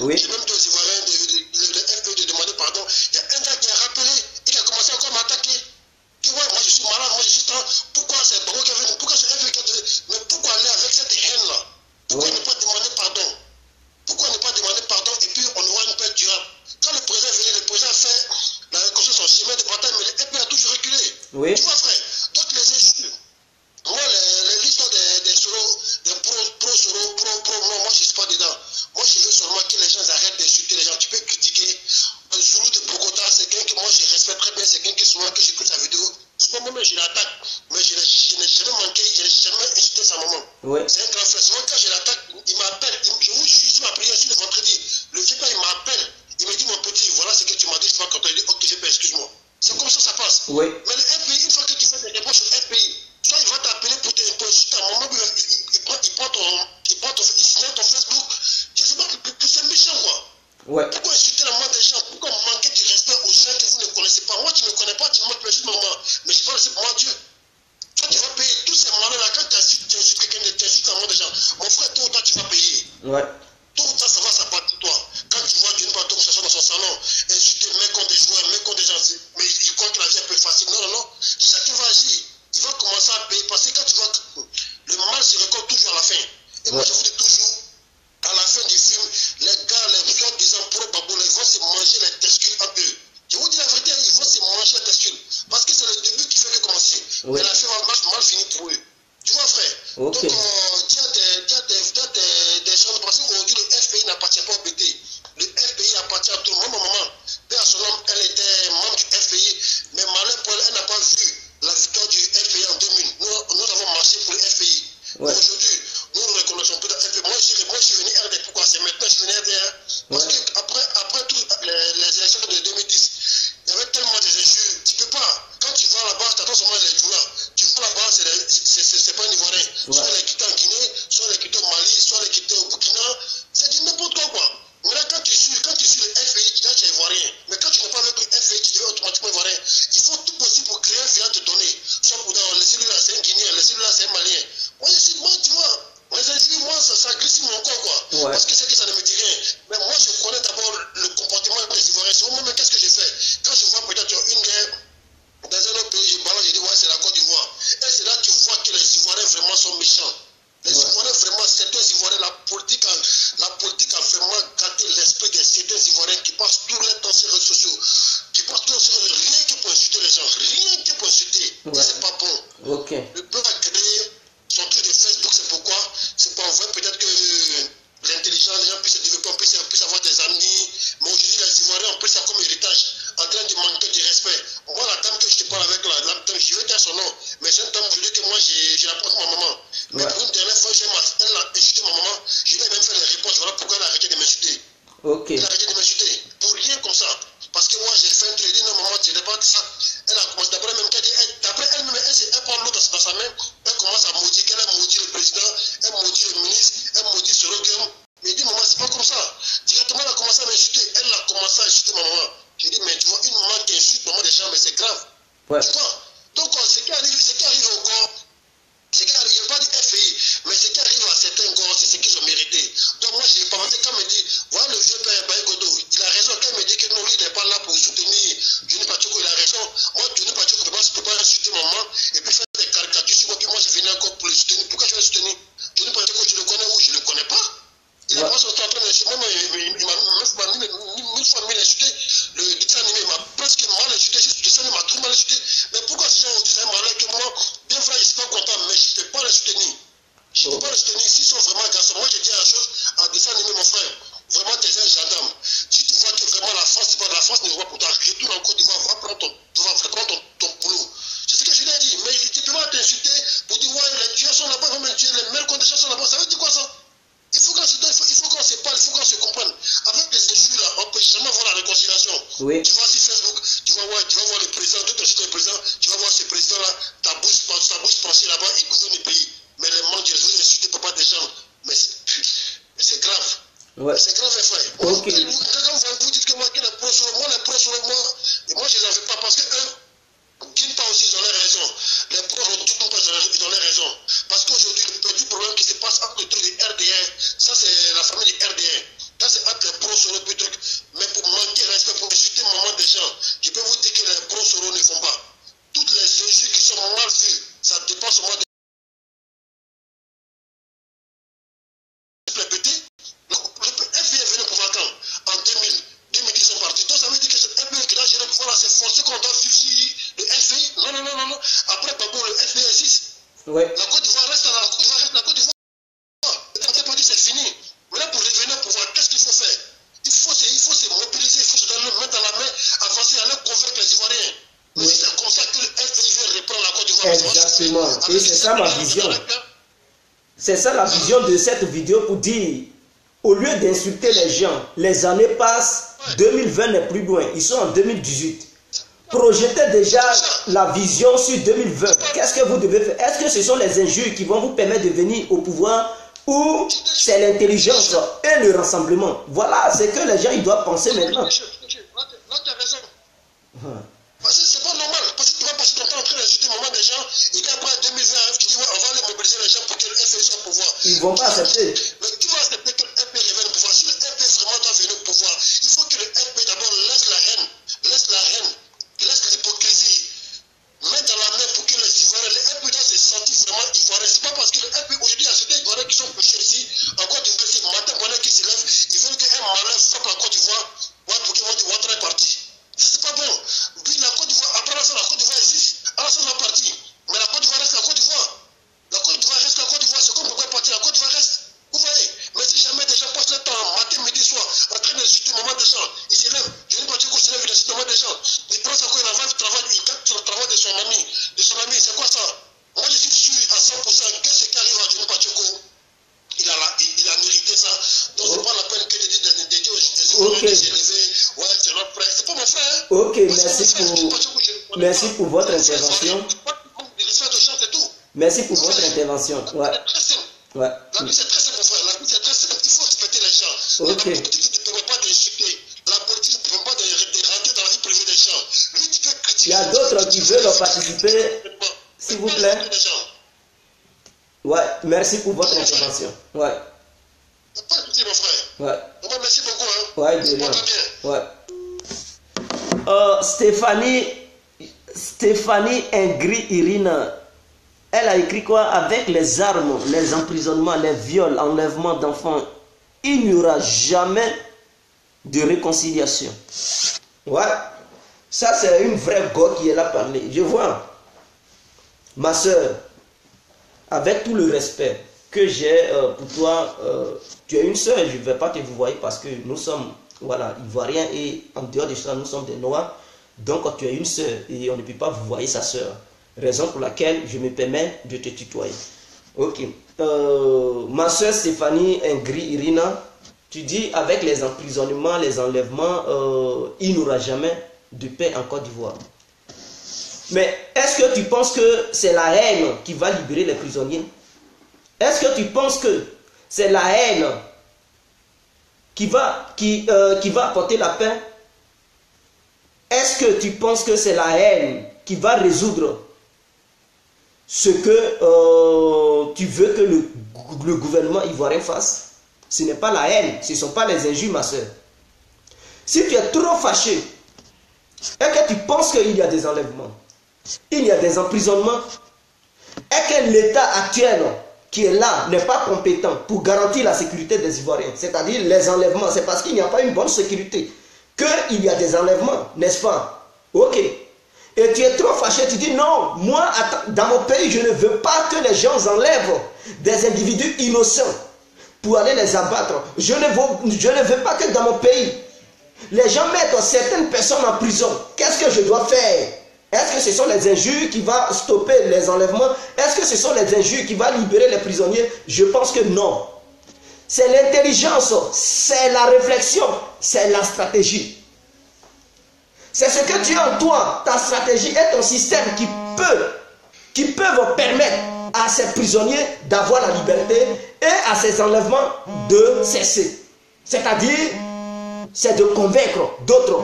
Oui. J'ai même dit aux Ivoiriens de FPI de demander pardon. Il y a un gars qui a rappelé et qui a commencé encore à m'attaquer. Tu vois, moi je suis malade, moi je suis trans. Pourquoi c'est Baro qui est venu? Pourquoi c'est FPI qui a dit? Mais pourquoi aller avec cette haine-là? Pourquoi ne pas demander pardon? Pourquoi ne pas demander pardon et puis on aura une paix durable? Quand le président est venu, le président a fait la reconstruction, son chemin de bataille, mais le FPI a toujours reculé. Oui. Tu vois, frère, donc les injures. Moi, l'histoire des Soro, des pro-Soro, moi je ne suis pas dedans. Moi je veux seulement que les gens arrêtent d'insulter les gens. Tu peux critiquer. Le Zoulou de Bogota, c'est quelqu'un que moi je respecte très bien, c'est quelqu'un qui souvent que j'écoute sa vidéo. Souvent moi-même je l'attaque, mais je n'ai jamais manqué, je n'ai jamais insulté sa maman. Oui. C'est un grand frère. Souvent quand je l'attaque, il m'appelle, je vous suis sur ma prière sur le vendredi. Le vieux père il m'appelle, il me dit mon petit, voilà ce que tu m'as dit, je ne sais pas quand il dit, ok, je peux, excuse-moi. C'est comme ça passe. Oui. Mais le FPI, une fois que tu fais des reproches au FPI, soit il va t'appeler pour t'insulter, à un moment il signe ton Facebook. Je ne sais pas, c'est méchant quoi. Ouais. Pourquoi insulter la main des gens? Pourquoi manquer du respect aux gens que vous ne connaissez pas? Moi, tu ne me connais pas, tu me montres juste maman. Mais je parle, c'est pour moi Dieu. Toi, tu vas payer tous ces malheurs-là. Quand tu insultes quelqu'un, tu insultes la main des gens. Mon frère, tôt ou tard, tu vas payer. Ouais. Tôt ou tard, ça va s'abattre de toi. Quand tu vois Dieu, pas s'asseoir dans son salon, insulter, mec contre des joueurs, mec contre des gens, mais il croit que la vie est un peu facile. Non, non, non. Chacun va agir. Il va commencer à payer. Parce que quand tu vois le mal se récolte toujours à la fin. Et moi, je vous dis toujours, à la fin du film, les gars, les soi-disant pro-babou, ils vont se manger les testicules un peu. Je vous dis la vérité, ils vont se manger les testicules. Parce que c'est le début qui fait que commencer. Oui. Mais la fin va mal finir pour eux. Tu vois, frère? Ok. Donc, il y a des gens, parce qu'aujourd'hui, le FPI n'appartient pas au BT. Le FPI appartient à tout le monde. Ma maman, père à son homme, elle était membre du FPI, mais malheur pour elle, elle n'a pas vu la victoire du FPI en 2000. Nous avons marché pour le FPI. Ouais. Aujourd'hui, nous ne reconnaissons plus le FPI. Moi, je suis venu RD. Pourquoi? C'est maintenant que je suis venu RD. Parce qu'après toutes les élections de 2010, il y avait tellement des injures. Tu peux pas. Quand tu vas là-bas, tu attends seulement les joueurs. Tu vas là-bas, c'est pas un Ivoirien. Ouais. Soit les quitter en Guinée, soit les quitter au Mali, soit les quitter au Burkina. C'est du n'importe quoi. Maintenant, quand tu suis le FPI, tu es Ivoirien. Mais quand tu n'es pas avec le FPI, tu deviens automatiquement Ivoirien. Il faut tout possible pour créer un village te donner. Soit pour dire, le celui-là, c'est un Guinéen, le celui-là, c'est un Malien. Moi, tu vois, les injures, moi, ça glisse sur mon corps, quoi. Ouais. Parce que c'est que ça ne me dit rien. Mais moi, je connais d'abord le comportement des Ivoiriens. C'est moi, mais qu'est-ce que j'ai fait? Quand je vois peut-être une guerre dans un autre pays, je balance, je dis, ouais, c'est la Côte d'Ivoire. Et c'est là que tu vois que les Ivoiriens vraiment sont méchants. Les Ivoiriens, vraiment, certains Ivoiriens, la politique a vraiment gâté l'esprit de certains Ivoiriens qui passent tout leur temps sur les réseaux sociaux, qui passent tout leur temps rien que pour insulter les gens, rien que pour insulter. Ouais. Et c'est pas bon. Ok. Le peuple a créé son truc de Facebook, c'est pourquoi? C'est pas en vrai, peut-être que l'intelligence, les gens puissent se développer, on puisse avoir des amis. Mais aujourd'hui, les Ivoiriens, on peut ça comme héritage, en train de manquer de respect. Moi, la dame que je te parle avec, la dame, je vais dire son nom, mais c'est une dame aujourd'hui que moi, je la porte ma maman. Mais Ouais. pour une dernière fois, elle a insulté ma maman, je lui ai même fait les réponses, voilà pourquoi elle a arrêté de m'insulter. Ok. Elle a arrêté de m'insulter, pour rien comme ça. Parce que moi, j'ai fait un truc, j'ai dit non, maman, tu n'es pas dit ça. Elle a commencé d'après même qu'elle dit, d'après elle-même, elle prend l'autre dans sa main, elle commence à maudire, qu'elle a maudit le président, elle maudit le ministre, elle maudit ce rogueur. Mais elle dit, maman, c'est pas comme ça. Directement, elle a commencé à m'insulter. Elle a commencé à insulter ma maman. J'ai dit, mais tu vois, une maman qui insulte maman des gens, mais c'est grave. Ouais. Tu vois? Donc, ce qui arrive encore, ce qui arrive, je ne vais pas dire FPI, mais ce qui arrive à certains encore, c'est ce qu'ils ont mérité. Donc, moi, je n'ai pas pensé quand il me dit, voilà le vieux père Baïgodo, il a raison. Quand il me dit que non, lui, il n'est pas là pour soutenir Johnny Pachoko, il a raison. Moi, Johnny Pachoko ne peut pas insulter maman et puis faire des caricatures sur moi, puis moi, je venais encore pour le soutenir. Pourquoi je vais le soutenir? Johnny Pachoko, je le connais ou je ne le connais pas? Il a pas son temps en train d'insulter. Moi, il m'a mille fois mis l'insulter. Le dessin animé m'a presque mal insulté. Le dessin animé m'a trop mal insulté. Mais pourquoi ces gens ont dit ça malheur que moi, bien vrai, je ne suis pas content, mais je ne peux pas le soutenir. Je ne peux pas le soutenir. S'ils sont vraiment garçons, moi, je dis la chose à dessin animé, mon frère. Vraiment, tu es un gendarme. Si tu vois que vraiment la France, c'est pas de la France, ne voit pour toi. Retourne en Côte d'Ivoire, va prendre ton boulot. C'est ce que je lui ai dit. Mais tu peux pas t'insulter pour dire, ouais, les tueurs sont là-bas, même tuer, les meilleures conditions sont là-bas. Ça veut dire quoi ça? Il faut qu'on se parle, il faut qu'on se comprenne. Avec les injures là, on peut jamais voir la réconciliation. Oui. Tu vas sur Facebook, tu vas voir le président, le président, tu vas voir ce président-là, ta bouche pensée là-bas, il gouverne le pays. Mais les manques, vous insultez pas des gens. Mais c'est grave. Ouais. C'est grave, mes frères. Ok. Vous dites que moi, les pros sur moi, et moi, je les en veux pas parce que eux, d'une part aussi, ils ont les raisons. Les pros, ils ont les raisons. Parce qu'aujourd'hui, le petit problème qui se passe entre le truc du RDR, ça c'est la famille du RDR. Ça c'est entre les pros Ouais. La Côte d'Ivoire reste la Côte d'Ivoire. La Côte d'Ivoire, c'est fini. Maintenant, pour revenir au pouvoir, qu'est-ce qu'il faut faire? Il faut se mobiliser, il faut se donner le main dans la main, avancer, aller convaincre les Ivoiriens. Mais si c'est comme ça que le FPI reprend la Côte d'Ivoire, exactement. Et c'est ça ma vision. C'est ça la vision de cette vidéo pour dire, au lieu d'insulter les gens, les années passent, 2020 n'est plus loin, ils sont en 2018. Projetez déjà la vision sur 2020. Qu'est-ce que vous devez faire? Est-ce que ce sont les injures qui vont vous permettre de venir au pouvoir ou c'est l'intelligence et le rassemblement? Voilà, c'est que les gens ils doivent penser maintenant. Là, tu as raison. Parce que c'est pas normal. Parce que tu vas passer ton temps en train d'insulter le moment des gens. Et qu'après 2020 arrive, tu dis ouais, on va aller mobiliser les gens pour que le FPI soit au pouvoir. Ils ne vont pas accepter. Mais qui va accepter que le FPI revienne au pouvoir? Si le FPI vraiment doit venir au pouvoir, il faut que le FPI d'abord laisse la haine, laisse l'hypocrisie, mette dans la main pour que les Ivoiriens, le FPI doit se sentir vraiment Ivoirien. C'est pas parce que le FPI aujourd'hui, il y a certains Ivoiriens qui sont couchés ici, en Côte d'Ivoire, c'est matin, bonheur qui se lève, ils veulent qu'un malheur frappe la Côte d'Ivoire, pour qu'ils vont dire, Ouattara est parti. C'est pas bon. Puis la Côte d'Ivoire, après la Côte d'Ivoire existe, Alassane est parti. Mais la Côte d'Ivoire reste la Côte d'Ivoire. La Côte d'Ivoire reste la Côte d'Ivoire. C'est comme pourquoi partir, la Côte d'Ivoire reste. Vous voyez? Mais si jamais des gens passent le temps, matin, midi, soir, en train d'insulter le moment des gens, ils se lèvent. Je ne pas dire qu'on se lève, il insulte le moment des gens. Il prend encore, il va le travail, il gâte le travail de son ami. C'est quoi ça? Moi, je suis sûr à 100% que ce qui arrive à Johnny Pacheco, il a mérité ça. Donc, c'est pas la peine que de dire des Ivoiriens de s'élever. Ouais, c'est notre frère. C'est pas mon frère. Ok, merci pour votre intervention. Merci pour votre intervention. Ouais. Ouais. La vie, c'est très simple, mon frère. La vie, c'est très simple. Il faut respecter les gens. Ok. La politique ne te permet pas d'insulter. La politique ne te permet pas de rentrer dans la vie privée des gens. Lui, tu peux critiquer. Il y a d'autres qui veulent participer. S'il vous plaît. Ouais, merci pour votre intervention. Ouais. Pas de souci, mon frère. Ouais. Merci beaucoup. Hein. Ouais, de rien. Ouais. Stéphanie Ingrid Irina, elle a écrit quoi? Avec les armes, les emprisonnements, les viols, enlèvements d'enfants, il n'y aura jamais de réconciliation. Ouais, ça c'est une vraie go qui est là parler. Je vois, ma soeur, avec tout le respect que j'ai pour toi, tu es une soeur, je ne vais pas te vous voir parce que nous sommes, voilà, ivoiriens et en dehors de ça, nous sommes des noirs. Donc tu es une soeur et on ne peut pas vous voir sa soeur. Raison pour laquelle je me permets de te tutoyer. Ok. Ma soeur Stéphanie Ingrid Irina, tu dis avec les emprisonnements, les enlèvements, il n'y aura jamais de paix en Côte d'Ivoire. Mais est-ce que tu penses que c'est la haine qui va libérer les prisonniers? Est-ce que tu penses que c'est la haine qui va apporter la paix? Est-ce que tu penses que c'est la haine qui va résoudre ce que tu veux que le gouvernement ivoirien fasse? Ce n'est pas la haine, ce ne sont pas les injures, ma soeur. Si tu es trop fâché et que tu penses qu'il y a des enlèvements, il y a des emprisonnements, et que l'État actuel qui est là n'est pas compétent pour garantir la sécurité des Ivoiriens, c'est-à-dire les enlèvements, c'est parce qu'il n'y a pas une bonne sécurité qu'il y a des enlèvements, n'est-ce pas? Ok. Et tu es trop fâché, tu dis non, moi, dans mon pays, je ne veux pas que les gens enlèvent des individus innocents pour aller les abattre. Je ne veux pas que dans mon pays, les gens mettent certaines personnes en prison. Qu'est-ce que je dois faire? Est-ce que ce sont les injures qui vont stopper les enlèvements? Est-ce que ce sont les injures qui vont libérer les prisonniers? Je pense que non. C'est l'intelligence, c'est la réflexion, c'est la stratégie. C'est ce que tu as en toi, ta stratégie et ton système qui peuvent permettre à ces prisonniers d'avoir la liberté et à ces enlèvements de cesser. C'est-à-dire, c'est de convaincre d'autres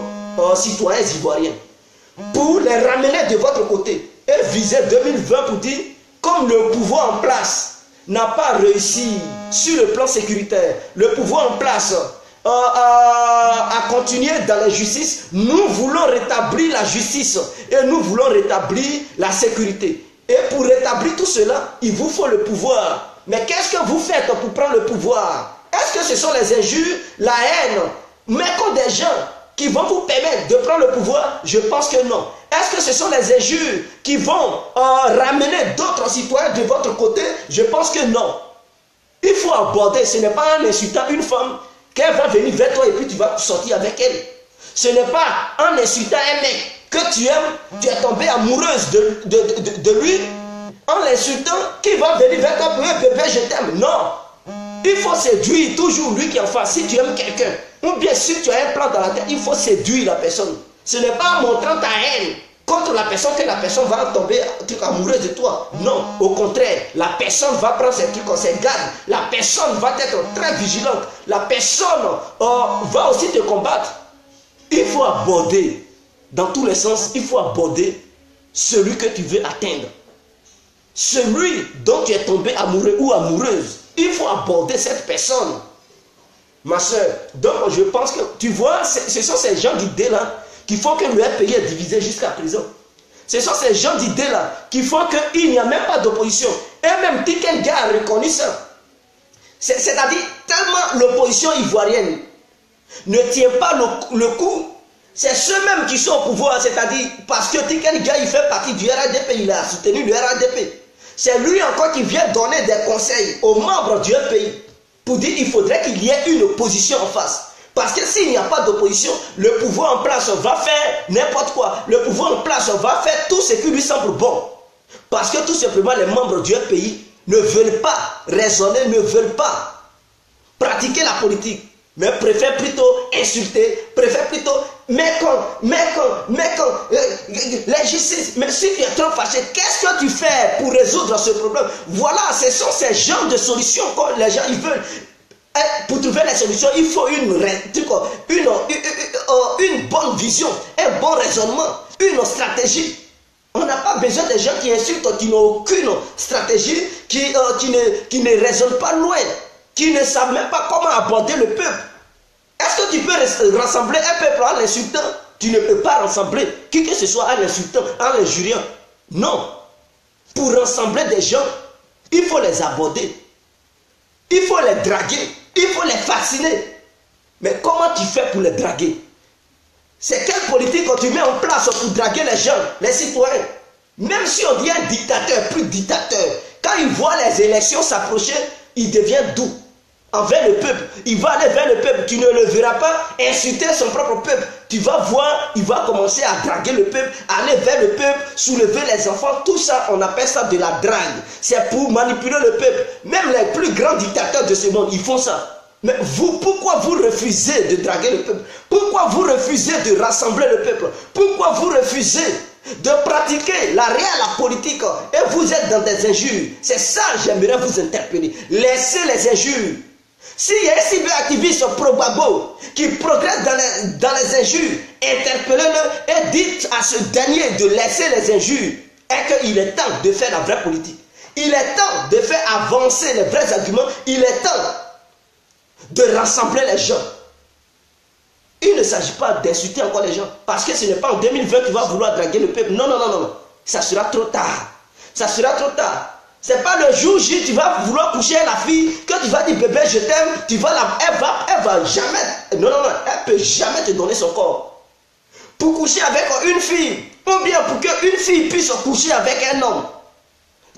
citoyens ivoiriens pour les ramener de votre côté et viser 2020 pour dire, comme le pouvoir en place n'a pas réussi sur le plan sécuritaire, le pouvoir en place à continuer dans la justice, nous voulons rétablir la justice et nous voulons rétablir la sécurité. Et pour rétablir tout cela, il vous faut le pouvoir. Mais qu'est-ce que vous faites pour prendre le pouvoir? Est-ce que ce sont les injures, la haine? Mais quand des gens qui vont vous permettre de prendre le pouvoir? Je pense que non. Est-ce que ce sont les injures qui vont ramener d'autres citoyens de votre côté? Je pense que non. Il faut aborder, ce n'est pas en insultant une femme qu'elle va venir vers toi et puis tu vas sortir avec elle. Ce n'est pas en insultant un mec que tu aimes, tu es tombée amoureuse de lui, en l'insultant qu'il va venir vers toi pour dire bébé je t'aime. Non. Il faut séduire toujours lui qui est en face. Si tu aimes quelqu'un, ou bien si tu as un plan dans la tête, il faut séduire la personne. Ce n'est pas en montrant ta haine contre la personne que la personne va tomber amoureuse de toi. Non, au contraire, la personne va prendre ses trucs, ses gardes. La personne va être très vigilante. La personne va aussi te combattre. Il faut aborder, dans tous les sens, il faut aborder celui que tu veux atteindre. Celui dont tu es tombé amoureux ou amoureuse. Il faut aborder cette personne. Ma soeur, donc je pense que, tu vois, ce sont ces gens d'idées-là qui font que le pays est divisé jusqu'à présent. Ce sont ces gens d'idées-là qui font qu'il n'y a même pas d'opposition. Et même Tikenga a reconnu ça. C'est-à-dire, tellement l'opposition ivoirienne ne tient pas le coup, c'est ceux-mêmes qui sont au pouvoir, c'est-à-dire, parce que Tikenga, il fait partie du RADP, il a soutenu le RADP. C'est lui encore qui vient donner des conseils aux membres du pays pour dire qu'il faudrait qu'il y ait une opposition en face. Parce que s'il n'y a pas d'opposition, le pouvoir en place va faire n'importe quoi. Le pouvoir en place va faire tout ce qui lui semble bon. Parce que tout simplement les membres du pays ne veulent pas raisonner, ne veulent pas pratiquer la politique. Mais préfèrent plutôt insulter, préfèrent plutôt la justice. Mais si tu es trop fâché, qu'est-ce que tu fais pour résoudre ce problème? Voilà, ce sont ces genres de solutions que les gens ils veulent. Pour trouver les solutions, il faut une bonne vision, un bon raisonnement, une stratégie. On n'a pas besoin de gens qui insultent, qui n'ont aucune stratégie, qui ne raisonnent pas loin, qui ne savent même pas comment aborder le peuple. Est-ce que tu peux rassembler un peuple en l'insultant? Tu ne peux pas rassembler qui que ce soit en l'insultant, en l'injuriant. Non. Pour rassembler des gens, il faut les aborder. Il faut les draguer. Il faut les fasciner. Mais comment tu fais pour les draguer? C'est quelle politique tu mets en place pour draguer les gens, les citoyens? Même si on dit un dictateur, plus dictateur, quand il voit les élections s'approcher, il devient doux envers le peuple. Il va aller vers le peuple. Tu ne le verras pas insulter son propre peuple. Tu vas voir, il va commencer à draguer le peuple, aller vers le peuple, soulever les enfants. Tout ça, on appelle ça de la drague. C'est pour manipuler le peuple. Même les plus grands dictateurs de ce monde, ils font ça. Mais vous, pourquoi vous refusez de draguer le peuple? Pourquoi vous refusez de rassembler le peuple? Pourquoi vous refusez de pratiquer la réelle politique et vous êtes dans des injures? C'est ça que j'aimerais vous interpeller. Laissez les injures. S'il y a un cyberactiviste pro-Gbagbo qui progresse dans les injures, interpellez-le et dites à ce dernier de laisser les injures et qu'il est temps de faire la vraie politique. Il est temps de faire avancer les vrais arguments. Il est temps de rassembler les gens. Il ne s'agit pas d'insulter encore les gens. Parce que ce n'est pas en 2020 que tu vas vouloir draguer le peuple. Non, non, non, non. Ça sera trop tard. Ça sera trop tard. C'est pas le jour J, tu vas vouloir coucher la fille, que tu vas dire bébé je t'aime, elle va jamais, non, non, non, elle peut jamais te donner son corps. Pour coucher avec une fille, ou bien pour qu'une fille puisse coucher avec un homme,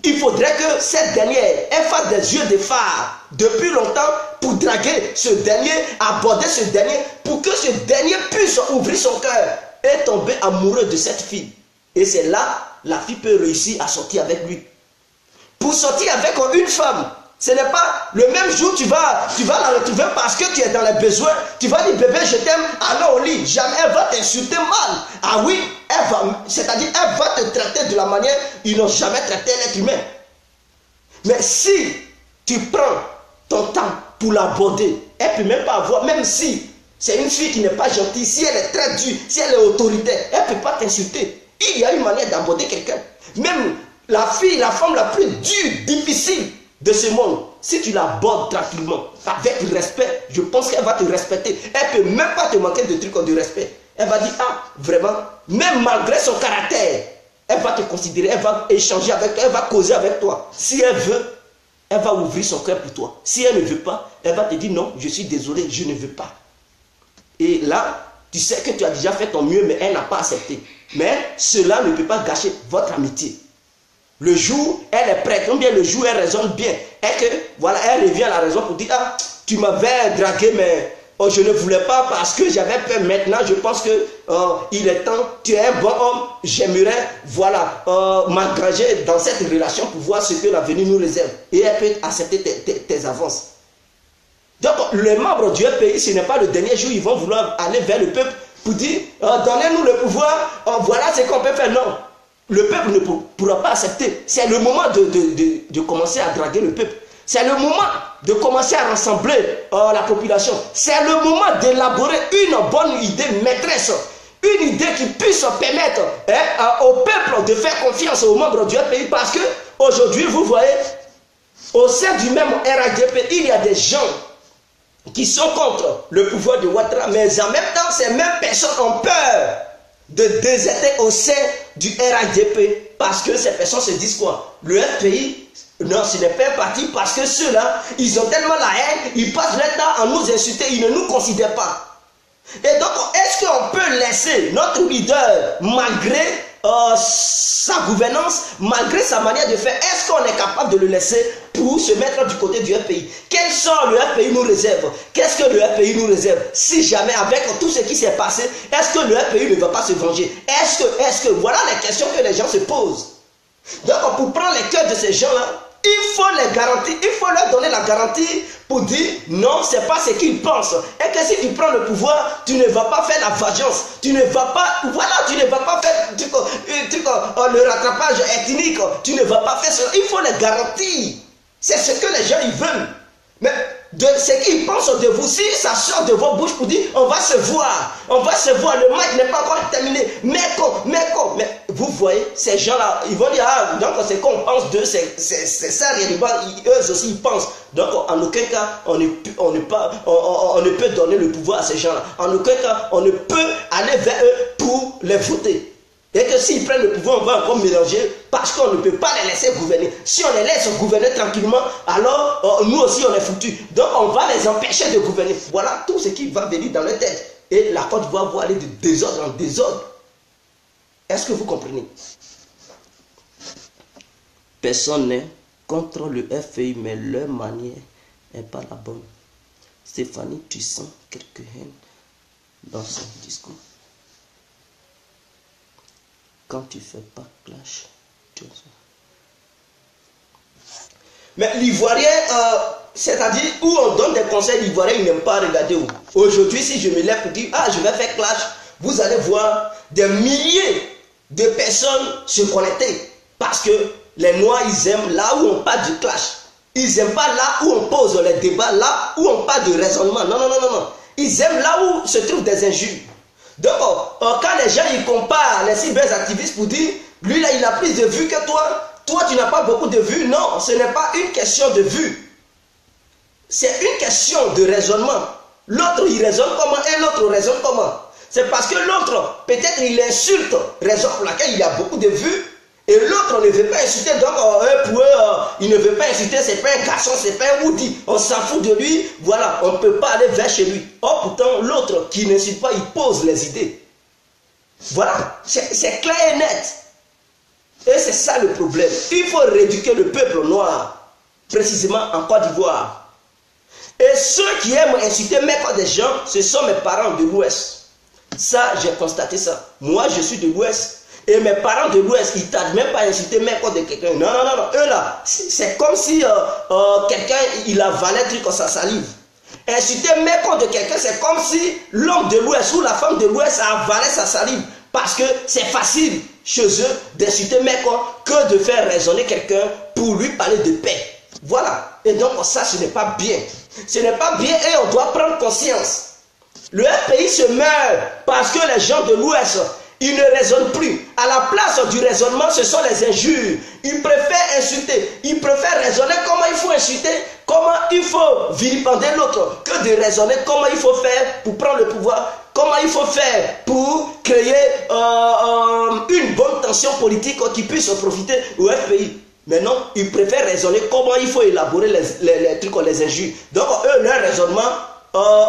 il faudrait que cette dernière, elle fasse des yeux de phare depuis longtemps pour draguer ce dernier, aborder ce dernier, pour que ce dernier puisse ouvrir son cœur et tomber amoureux de cette fille. Et c'est là, la fille peut réussir à sortir avec lui. Pour sortir avec une femme, ce n'est pas le même jour tu vas la retrouver parce que tu es dans les besoins. Tu vas dire bébé je t'aime, allons au lit. Jamais elle va t'insulter mal. Ah oui, c'est-à-dire elle va te traiter de la manière ils n'ont jamais traité l'être humain. Mais si tu prends ton temps pour l'aborder, elle ne peut même pas avoir, même si c'est une fille qui n'est pas gentille, si elle est très dure, si elle est autoritaire, elle ne peut pas t'insulter. Il y a une manière d'aborder quelqu'un. Même la fille, la femme la plus dure, difficile de ce monde, si tu l'abordes tranquillement, avec respect, je pense qu'elle va te respecter. Elle ne peut même pas te manquer de trucs de respect. Elle va dire, ah, vraiment, même malgré son caractère, elle va te considérer, elle va échanger avec toi, elle va causer avec toi. Si elle veut, elle va ouvrir son cœur pour toi. Si elle ne veut pas, elle va te dire, non, je suis désolé, je ne veux pas. Et là, Tu sais que tu as déjà fait ton mieux, mais elle n'a pas accepté. Mais cela ne peut pas gâcher votre amitié. Le jour, elle est prête, ou bien le jour, elle raisonne bien, et que, voilà, elle revient à la raison pour dire, ah, tu m'avais dragué, mais oh, je ne voulais pas parce que j'avais peur. Maintenant, je pense que il est temps, tu es un bon homme, j'aimerais, voilà, m'engager dans cette relation pour voir ce que l'avenir nous réserve. Et elle peut accepter tes avances. Donc, les membres du FPI, ce n'est pas le dernier jour, ils vont vouloir aller vers le peuple pour dire, donnez-nous le pouvoir, voilà ce qu'on peut faire. Non. Le peuple ne pourra pas accepter. C'est le moment de commencer à draguer le peuple. C'est le moment de commencer à rassembler la population. C'est le moment d'élaborer une bonne idée maîtresse. Une idée qui puisse permettre au peuple de faire confiance aux membres du pays. Parce que aujourd'hui, vous voyez, au sein du même RADP, il y a des gens qui sont contre le pouvoir de Ouattara. Mais en même temps, ces mêmes personnes ont peur de déserter au sein du RADP parce que ces personnes se disent quoi? Le FPI, non, ce n'est pas un parti parce que ceux-là, ils ont tellement la haine, ils passent leur temps à nous insulter, ils ne nous considèrent pas. Et donc, est-ce qu'on peut laisser notre leader, malgré sa gouvernance, malgré sa manière de faire, est-ce qu'on est capable de le laisser pour se mettre du côté du FPI? Quel sort le FPI nous réserve? Qu'est-ce que le FPI nous réserve? Si jamais, avec tout ce qui s'est passé, est-ce que le FPI ne va pas se venger? Est-ce que, voilà les questions que les gens se posent. Donc, pour prendre les cœurs de ces gens-là, il faut les garantir, il faut leur donner la garantie pour dire non, c'est pas ce qu'ils pensent. Et que si tu prends le pouvoir, tu ne vas pas faire la vengeance, tu ne vas pas, voilà, tu ne vas pas faire le rattrapage ethnique, tu ne vas pas faire cela. Il faut les garantir. C'est ce que les gens ils veulent. Mais de ce qu'ils pensent de vous, si ça sort de vos bouches pour dire on va se voir, le match n'est pas encore terminé, mais vous voyez, ces gens-là, ils vont dire, ah, donc c'est qu'on pense d'eux, c'est ça réellement, eux aussi ils pensent. Donc en aucun cas, on ne peut donner le pouvoir à ces gens-là. En aucun cas, on ne peut aller vers eux pour les voter. Et que s'ils prennent le pouvoir, on va encore mélanger parce qu'on ne peut pas les laisser gouverner. Si on les laisse gouverner tranquillement, alors nous aussi on est foutus. Donc on va les empêcher de gouverner. Voilà tout ce qui va venir dans leur tête. Et la Côte d'Ivoire va aller de désordre en désordre. Est-ce que vous comprenez? Personne n'est contre le FPI, mais leur manière n'est pas la bonne. Stéphanie, tu sens quelque haine dans son discours. Quand tu ne fais pas clash, tu as ça. Mais l'Ivoirien, c'est-à-dire où on donne des conseils, l'Ivoirien, il n'aime pas regarder où. Aujourd'hui, si je me lève pour dire, ah, je vais faire clash, vous allez voir des milliers de personnes se connecter. Parce que les Noirs, ils aiment là où on parle du clash. Ils n'aiment pas là où on pose les débats, là où on parle de raisonnement. Non. Ils aiment là où se trouvent des injures. Donc, quand les gens ils comparent les cyberactivistes pour dire, lui là il a plus de vues que toi tu n'as pas beaucoup de vues. Non, ce n'est pas une question de vues. C'est une question de raisonnement. L'autre il raisonne comment et l'autre raisonne comment. C'est parce que l'autre, peut-être il insulte, raison pour laquelle il a beaucoup de vues. Et l'autre ne veut pas insulter, donc pour eux, il ne veut pas insulter, c'est pas un garçon, c'est pas un Woody, on s'en fout de lui, voilà, on ne peut pas aller vers chez lui. Or pourtant, l'autre qui n'insulte pas, il pose les idées. Voilà, c'est clair et net. Et c'est ça le problème. Il faut rééduquer le peuple noir, précisément en Côte d'Ivoire. Et ceux qui aiment insulter mettre des gens, ce sont mes parents de l'Ouest. Ça, j'ai constaté ça. Moi, je suis de l'Ouest. Et mes parents de l'Ouest, ils ne t'ont même pas insulté même contre quelqu'un. Non. Eux là, c'est comme si quelqu'un, il avalait un truc comme sa salive. Insulter même contre quelqu'un, c'est comme si l'homme de l'Ouest ou la femme de l'Ouest avalait sa salive. Parce que c'est facile chez eux d'insulter même que de faire raisonner quelqu'un pour lui parler de paix. Voilà. Et donc ça, ce n'est pas bien. Ce n'est pas bien et on doit prendre conscience. Le pays se meurt parce que les gens de l'Ouest, ils ne raisonnent plus. À la place du raisonnement, ce sont les injures. Ils préfèrent insulter. Ils préfèrent raisonner comment il faut insulter, comment il faut vilipender l'autre, que de raisonner comment il faut faire pour prendre le pouvoir, comment il faut faire pour créer une bonne tension politique qui puisse profiter au FPI. Mais non, ils préfèrent raisonner comment il faut élaborer les trucs, les injures. Donc eux, leur raisonnement,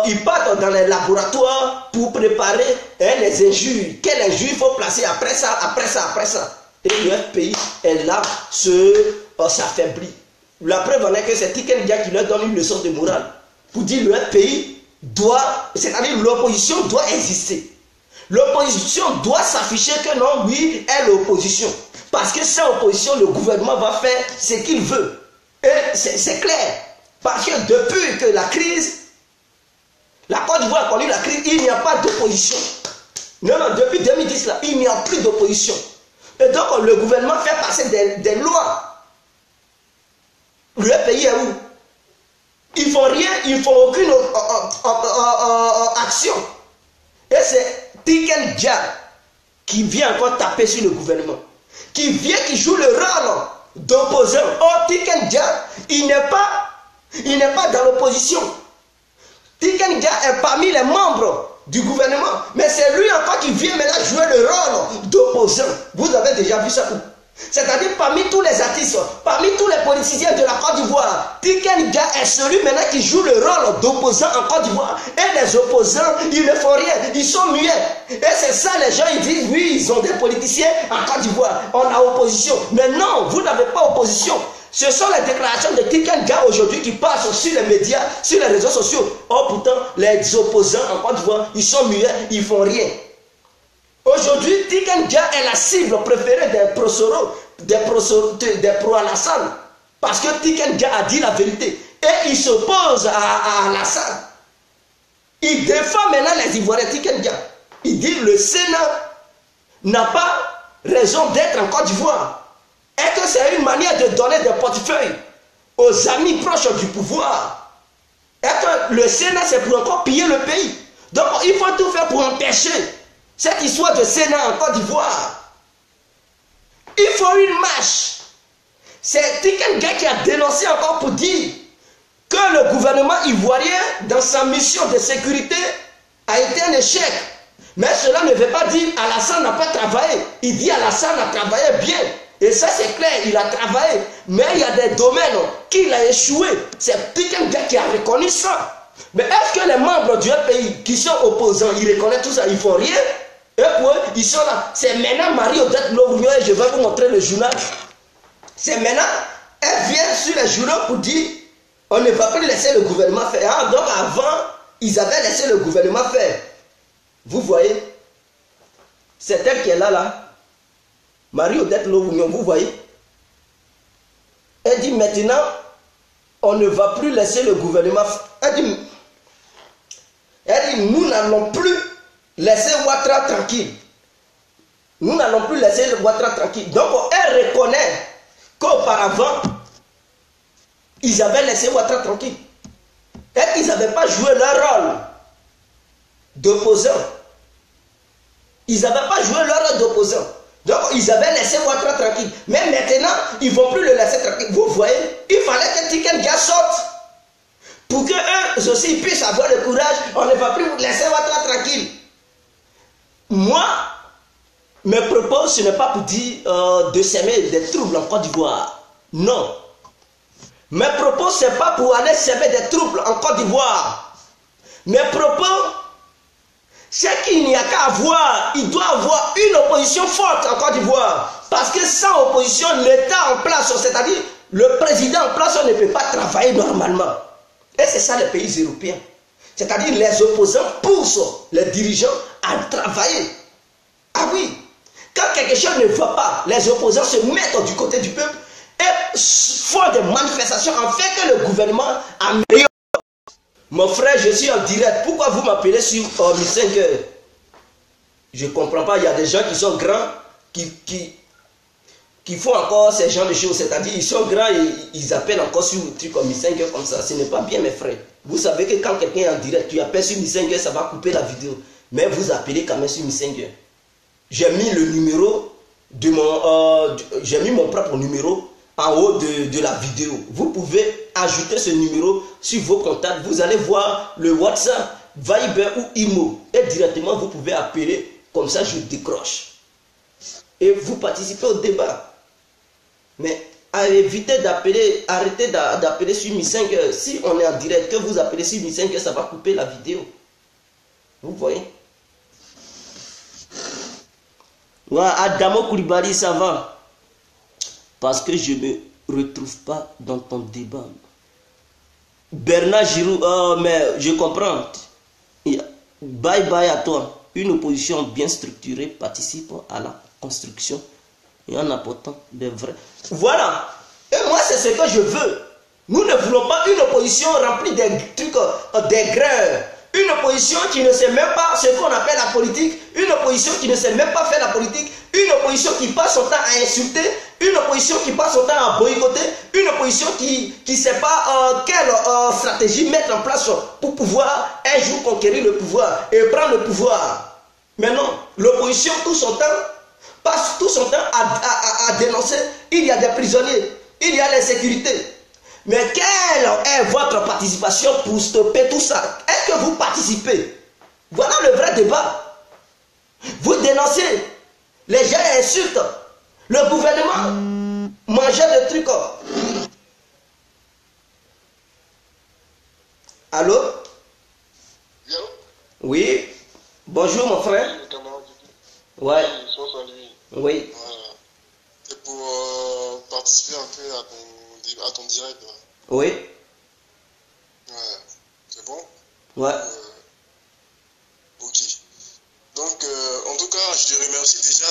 ils partent dans les laboratoires pour préparer les injures. Quelle injure il faut placer après ça, après ça, après ça. Et le FPI est là, s'affaiblit. La preuve en est que c'est Tiken Jah qui leur donne une leçon de morale. Pour dire le FPI doit, c'est-à-dire l'opposition doit exister. L'opposition doit s'afficher que non, oui, est l'opposition. Parce que sans opposition, le gouvernement va faire ce qu'il veut. Et c'est clair. Parce que depuis que la crise, la Côte d'Ivoire a connu la crise, il n'y a pas d'opposition. Non, non, depuis 2010, là, il n'y a plus d'opposition. Et donc, le gouvernement fait passer des lois. Le pays est où? Ils font rien, ils font aucune action. Et c'est Tiken Jah qui vient encore taper sur le gouvernement. Qui joue le rôle d'opposant. Oh, Tiken Jah, il n'est pas dans l'opposition. Tiken Jah est parmi les membres du gouvernement. Mais c'est lui encore qui vient maintenant jouer le rôle d'opposant. Vous avez déjà vu ça où? C'est-à-dire parmi tous les artistes, parmi tous les politiciens de la Côte d'Ivoire, Tiken Jah est celui maintenant qui joue le rôle d'opposant en Côte d'Ivoire. Et les opposants, ils ne font rien, ils sont muets. Et c'est ça, les gens, ils disent, oui, ils ont des politiciens en Côte d'Ivoire, on a opposition. Mais non, vous n'avez pas opposition. Ce sont les déclarations de Tiken Jah aujourd'hui qui passent sur les médias, sur les réseaux sociaux. Oh, pourtant, les opposants en Côte d'Ivoire, ils sont muets, ils ne font rien. Aujourd'hui, Tiken Jah est la cible préférée des pro-Alassane. Parce que Tiken Jah a dit la vérité. Et il s'oppose à Alassane. Il défend maintenant les Ivoiriens, Tiken Jah. Il dit que le Sénat n'a pas raison d'être en Côte d'Ivoire. Et que c'est une manière de donner des portefeuilles aux amis proches du pouvoir. Et que le Sénat, c'est pour encore piller le pays. Donc, il faut tout faire pour empêcher cette histoire de Sénat en Côte d'Ivoire. Il faut une marche. C'est Tiken Jah qui a dénoncé encore pour dire que le gouvernement ivoirien, dans sa mission de sécurité, a été un échec. Mais cela ne veut pas dire Alassane n'a pas travaillé. Il dit Alassane a travaillé bien. Et ça c'est clair, il a travaillé. Mais il y a des domaines qu'il a échoué. C'est Tiken Jah qui a reconnu ça. Mais est-ce que les membres du pays qui sont opposants, ils reconnaissent tout ça, ils font rien? Et pour eux, ils sont là. C'est maintenant Marie-Odette Lobouignon, et je vais vous montrer le journal. C'est maintenant, elle vient sur les journaux pour dire on ne va plus laisser le gouvernement faire. Ah, donc avant, ils avaient laissé le gouvernement faire. Vous voyez? C'est elle qui est là. Marie-Odette Lobouignon, vous voyez? Elle dit maintenant, on ne va plus laisser le gouvernement faire. Elle dit nous n'allons plus laisser Ouattara tranquille. Nous n'allons plus laisser Ouattara tranquille. Donc elle reconnaît qu'auparavant, ils avaient laissé Ouattara tranquille. Et qu'ils n'avaient pas joué leur rôle d'opposant. Ils n'avaient pas joué leur rôle d'opposant. Donc ils avaient laissé Ouattara tranquille. Mais maintenant, ils ne vont plus le laisser tranquille. Vous voyez, il fallait que Tiken Jah sorte. Pour qu'eux aussi puissent avoir le courage, on ne va plus laisser Ouattara tranquille. Moi, mes propos, ce n'est pas pour dire de semer des troubles en Côte d'Ivoire. Non. Mes propos, ce n'est pas pour aller semer des troubles en Côte d'Ivoire. Mes propos, c'est qu'il n'y a qu'à avoir, il doit avoir une opposition forte en Côte d'Ivoire. Parce que sans opposition, l'État en place, c'est-à-dire le président en place, on ne peut pas travailler normalement. Et c'est ça les pays européens. C'est-à-dire les opposants poussent les dirigeants à travailler. Ah oui, quand quelque chose ne va pas, les opposants se mettent du côté du peuple et font des manifestations en fait que le gouvernement améliore. Mon frère, je suis en direct. Pourquoi vous m'appelez sur Messenger? Je ne comprends pas. Il y a des gens qui sont grands qui font encore ces genres de choses. C'est-à-dire ils sont grands et ils appellent encore sur un truc comme Messenger comme ça. Ce n'est pas bien, mes frères. Vous savez que quand quelqu'un est en direct, tu appelles sur Messenger, ça va couper la vidéo. Mais vous appelez quand même sur Messenger. J'ai mis le numéro de mon... j'ai mis mon propre numéro en haut de la vidéo. Vous pouvez ajouter ce numéro sur vos contacts. Vous allez voir le WhatsApp, Viber ou Imo. Et directement, vous pouvez appeler. Comme ça, je décroche. Et vous participez au débat. Mais évitez d'appeler, arrêtez d'appeler sur Mi 5 heures. Si on est en direct, que vous appelez sur Mi 5 heures, ça va couper la vidéo. Vous voyez? Ouais, Adamo Koulibaly, ça va. Parce que je ne me retrouve pas dans ton débat. Bernard Giroud, mais je comprends. Bye bye à toi. Une opposition bien structurée participe à la construction et en apportant des vrais. Voilà. Et moi, c'est ce que je veux. Nous ne voulons pas une opposition remplie des trucs, des grains. Une opposition qui ne sait même pas ce qu'on appelle la politique. Une opposition qui ne sait même pas faire la politique. Une opposition qui passe son temps à insulter. Une opposition qui passe son temps à boycotter. Une opposition qui ne sait pas quelle stratégie mettre en place pour pouvoir un jour conquérir le pouvoir et prendre le pouvoir. Mais non, l'opposition passe tout son temps à dénoncer. Il y a des prisonniers. Il y a l'insécurité. Mais quelle est votre participation pour stopper tout ça? Est-ce que vous participez? Voilà le vrai débat. Vous dénoncez. Les gens insultent. Le gouvernement mangeait des trucs. Allô? Oui. Bonjour mon frère. Ouais. Oui. C'est pour participer un peu à ton direct. Là. Oui. Ouais. C'est bon? Ouais. Ok. Donc, en tout cas, je te remercie déjà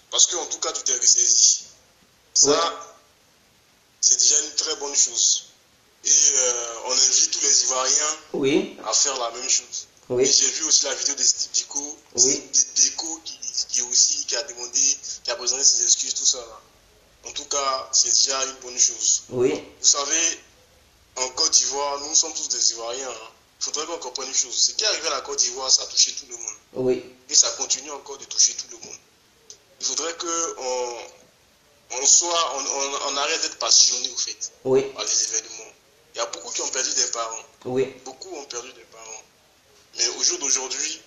parce que en tout cas, tu t'es ressaisi. Ça, ouais. C'est déjà une très bonne chose. Et on invite tous les Ivoiriens oui. à faire la même chose. Oui. Et j'ai vu aussi la vidéo de Steve Diko, oui. Diko qui a demandé, qui a présenté ses excuses, tout ça. Là. En tout cas, c'est déjà une bonne chose. Oui. Vous savez, en Côte d'Ivoire, nous sommes tous des Ivoiriens. Hein. Il faudrait qu'on comprenne une chose. Ce qui est arrivé à la Côte d'Ivoire, ça a touché tout le monde. Oui. Et ça continue encore de toucher tout le monde. Il faudrait qu'on on arrête d'être passionné, au fait, oui. par les événements. Il y a beaucoup qui ont perdu des parents. Oui. Beaucoup ont perdu des parents. Mais au jour d'aujourd'hui,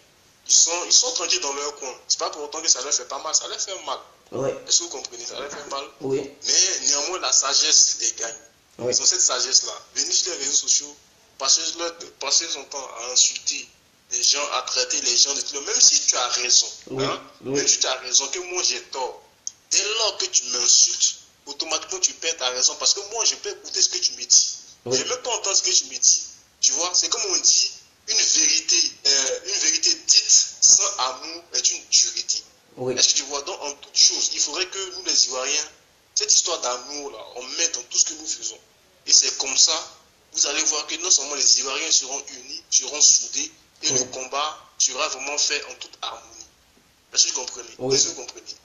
ils sont tranquilles dans leur coin. C'est pas pour autant que ça leur fait pas mal. Ça leur fait mal. Oui. Est-ce que vous comprenez? Ça leur fait mal. Oui. Mais néanmoins, la sagesse les gagne. Oui. Ils ont cette sagesse-là. Venez sur les réseaux sociaux, passer son temps à insulter les gens, à traiter les gens de tout le monde. Même si tu as raison. Oui. Hein? Oui. Même si tu as raison, que moi j'ai tort. Dès lors que tu m'insultes, automatiquement tu perds ta raison. Parce que moi, je peux écouter ce que tu me dis. Oui. Je ne vais même pas entendre ce que tu me dis. Tu vois, c'est comme on dit, une vérité dite sans amour est une dureté. Oui. Est-ce que tu vois, donc en toute chose, il faudrait que nous les Ivoiriens, cette histoire d'amour là, on mette dans tout ce que nous faisons. Et c'est comme ça, vous allez voir que non seulement les Ivoiriens seront unis, seront soudés, et le combat sera vraiment fait en toute harmonie. Est-ce que vous comprenez? Oui. Est-ce que vous comprenez?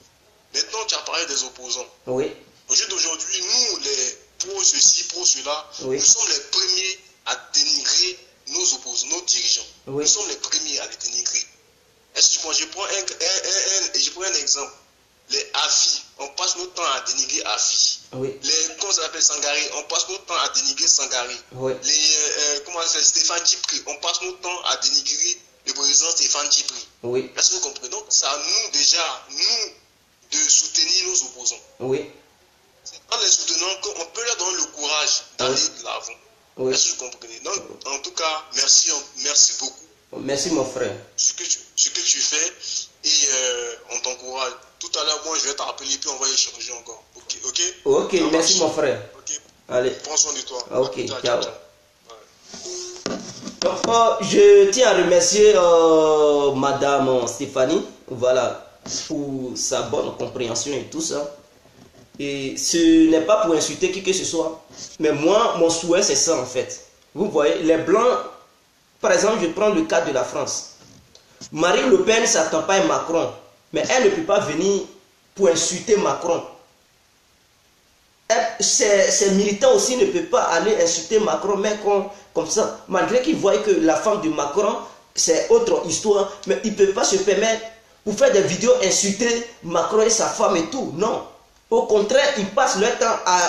Maintenant, tu as parlé des opposants. Oui. Au jour d'aujourd'hui, nous, les pro ceci, pro cela, oui. nous sommes les premiers à dénigrer nos opposants, nos dirigeants. Oui. Nous sommes les premiers à les dénigrer. Est-ce que je prends un exemple. Les AFI, on passe notre temps à dénigrer AFI. Oui. Comment ça s'appelle Sangaré, on passe notre temps à dénigrer Sangaré. Oui. Comment ça s'appelle Stéphane Djibri, on passe notre temps à dénigrer le président Stéphane Djibri. Oui. Est-ce que vous comprenez? Donc, c'est à nous déjà, de soutenir nos opposants. Oui. C'est en les soutenant qu'on peut leur donner le courage d'aller de l'avant. Oui. Est-ce que vous comprenez? Donc, en tout cas, merci beaucoup. Merci mon frère. Ce que tu fais et on t'encourage. Tout à l'heure, moi, je vais te rappeler puis on va échanger encore. Ok, merci mon frère. Ok. Allez. Prends soin de toi. Ok, ciao. Ouais. Donc, je tiens à remercier Madame Stéphanie, voilà, pour sa bonne compréhension et tout ça. Et ce n'est pas pour insulter qui que ce soit, mais moi, mon souhait, c'est ça en fait. Vous voyez, les Blancs, par exemple, je prends le cas de la France. Marine Le Pen ne s'attend pas à Macron, mais elle ne peut pas venir pour insulter Macron. Ses militants aussi ne peuvent pas aller insulter Macron, mais comme ça, malgré qu'ils voient que la femme de Macron, c'est autre histoire, mais ils ne peuvent pas se permettre pour faire des vidéos insulter Macron et sa femme et tout. Non. Au contraire, ils passent leur temps à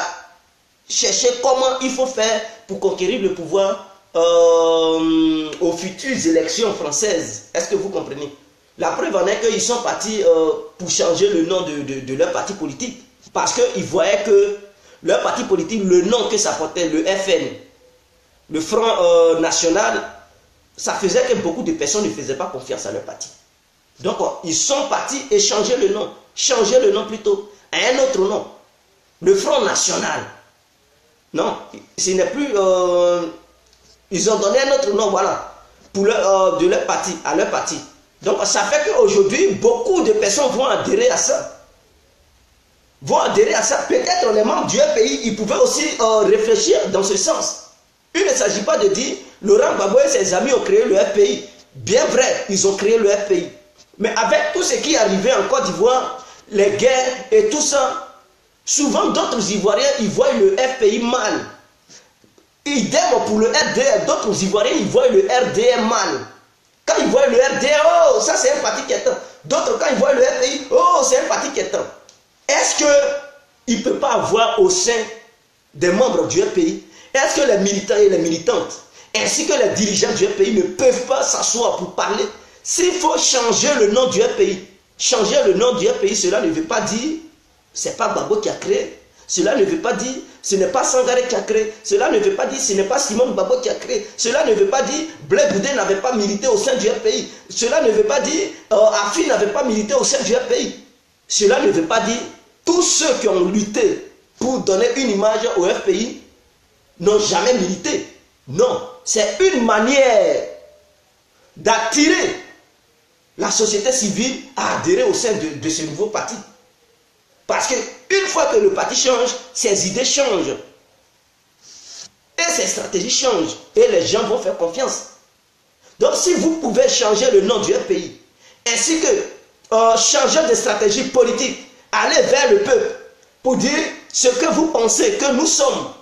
chercher comment il faut faire pour conquérir le pouvoir aux futures élections françaises. Est-ce que vous comprenez? La preuve en est qu'ils sont partis pour changer le nom de leur parti politique. Parce qu'ils voyaient que leur parti politique, le nom que ça portait, le FN, le Front National, ça faisait que beaucoup de personnes ne faisaient pas confiance à leur parti. Donc, ils sont partis et changer le nom plutôt, à un autre nom, le Front National. Non, ce n'est plus... ils ont donné un autre nom, voilà, pour de leur parti, à leur parti. Donc, ça fait qu'aujourd'hui, beaucoup de personnes vont adhérer à ça. Peut-être les membres du FPI, ils pouvaient aussi réfléchir dans ce sens. Il ne s'agit pas de dire, Laurent Gbagbo et ses amis ont créé le FPI. Bien vrai, ils ont créé le FPI. Mais avec tout ce qui est arrivé en Côte d'Ivoire, les guerres et tout ça, souvent d'autres Ivoiriens, ils voient le FPI mal. Idem pour le RDR, d'autres Ivoiriens, ils voient le RDR mal. Quand ils voient le RDR, oh, ça c'est un parti qui est temps. D'autres, quand ils voient le FPI, oh, c'est un parti qui est temps. Est-ce qu'il ne peut pas avoir au sein des membres du FPI, est-ce que les militants et les militantes, ainsi que les dirigeants du FPI ne peuvent pas s'asseoir pour parler? S'il faut changer le nom du FPI, changer le nom du FPI, cela ne veut pas dire ce n'est pas Gbagbo qui a créé. Cela ne veut pas dire ce n'est pas Sangaré qui a créé. Cela ne veut pas dire ce n'est pas Simon Gbagbo qui a créé. Cela ne veut pas dire Blaise Goudé n'avait pas milité au sein du FPI. Cela ne veut pas dire Afi n'avait pas milité au sein du FPI. Cela ne veut pas dire tous ceux qui ont lutté pour donner une image au FPI n'ont jamais milité. Non, c'est une manière d'attirer la société civile à adhérer au sein de ce nouveau parti. Parce qu'une fois que le parti change, ses idées changent. Et ses stratégies changent. Et les gens vont faire confiance. Donc si vous pouvez changer le nom du FPI, ainsi que changer de stratégie politique, aller vers le peuple, pour dire ce que vous pensez que nous sommes.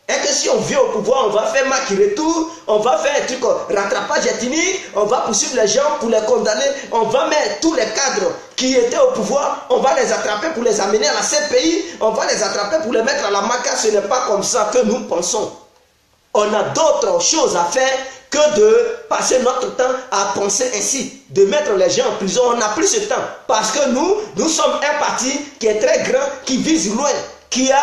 Et que si on vient au pouvoir, on va faire marque retour, on va faire un truc, rattrapage ethnique, on va poursuivre les gens pour les condamner, on va mettre tous les cadres qui étaient au pouvoir, on va les attraper pour les amener à la CPI, on va les attraper pour les mettre à la maca. Ce n'est pas comme ça que nous pensons. On a d'autres choses à faire que de passer notre temps à penser ainsi, de mettre les gens en prison. On n'a plus ce temps, parce que nous sommes un parti qui est très grand, qui vise loin, qui est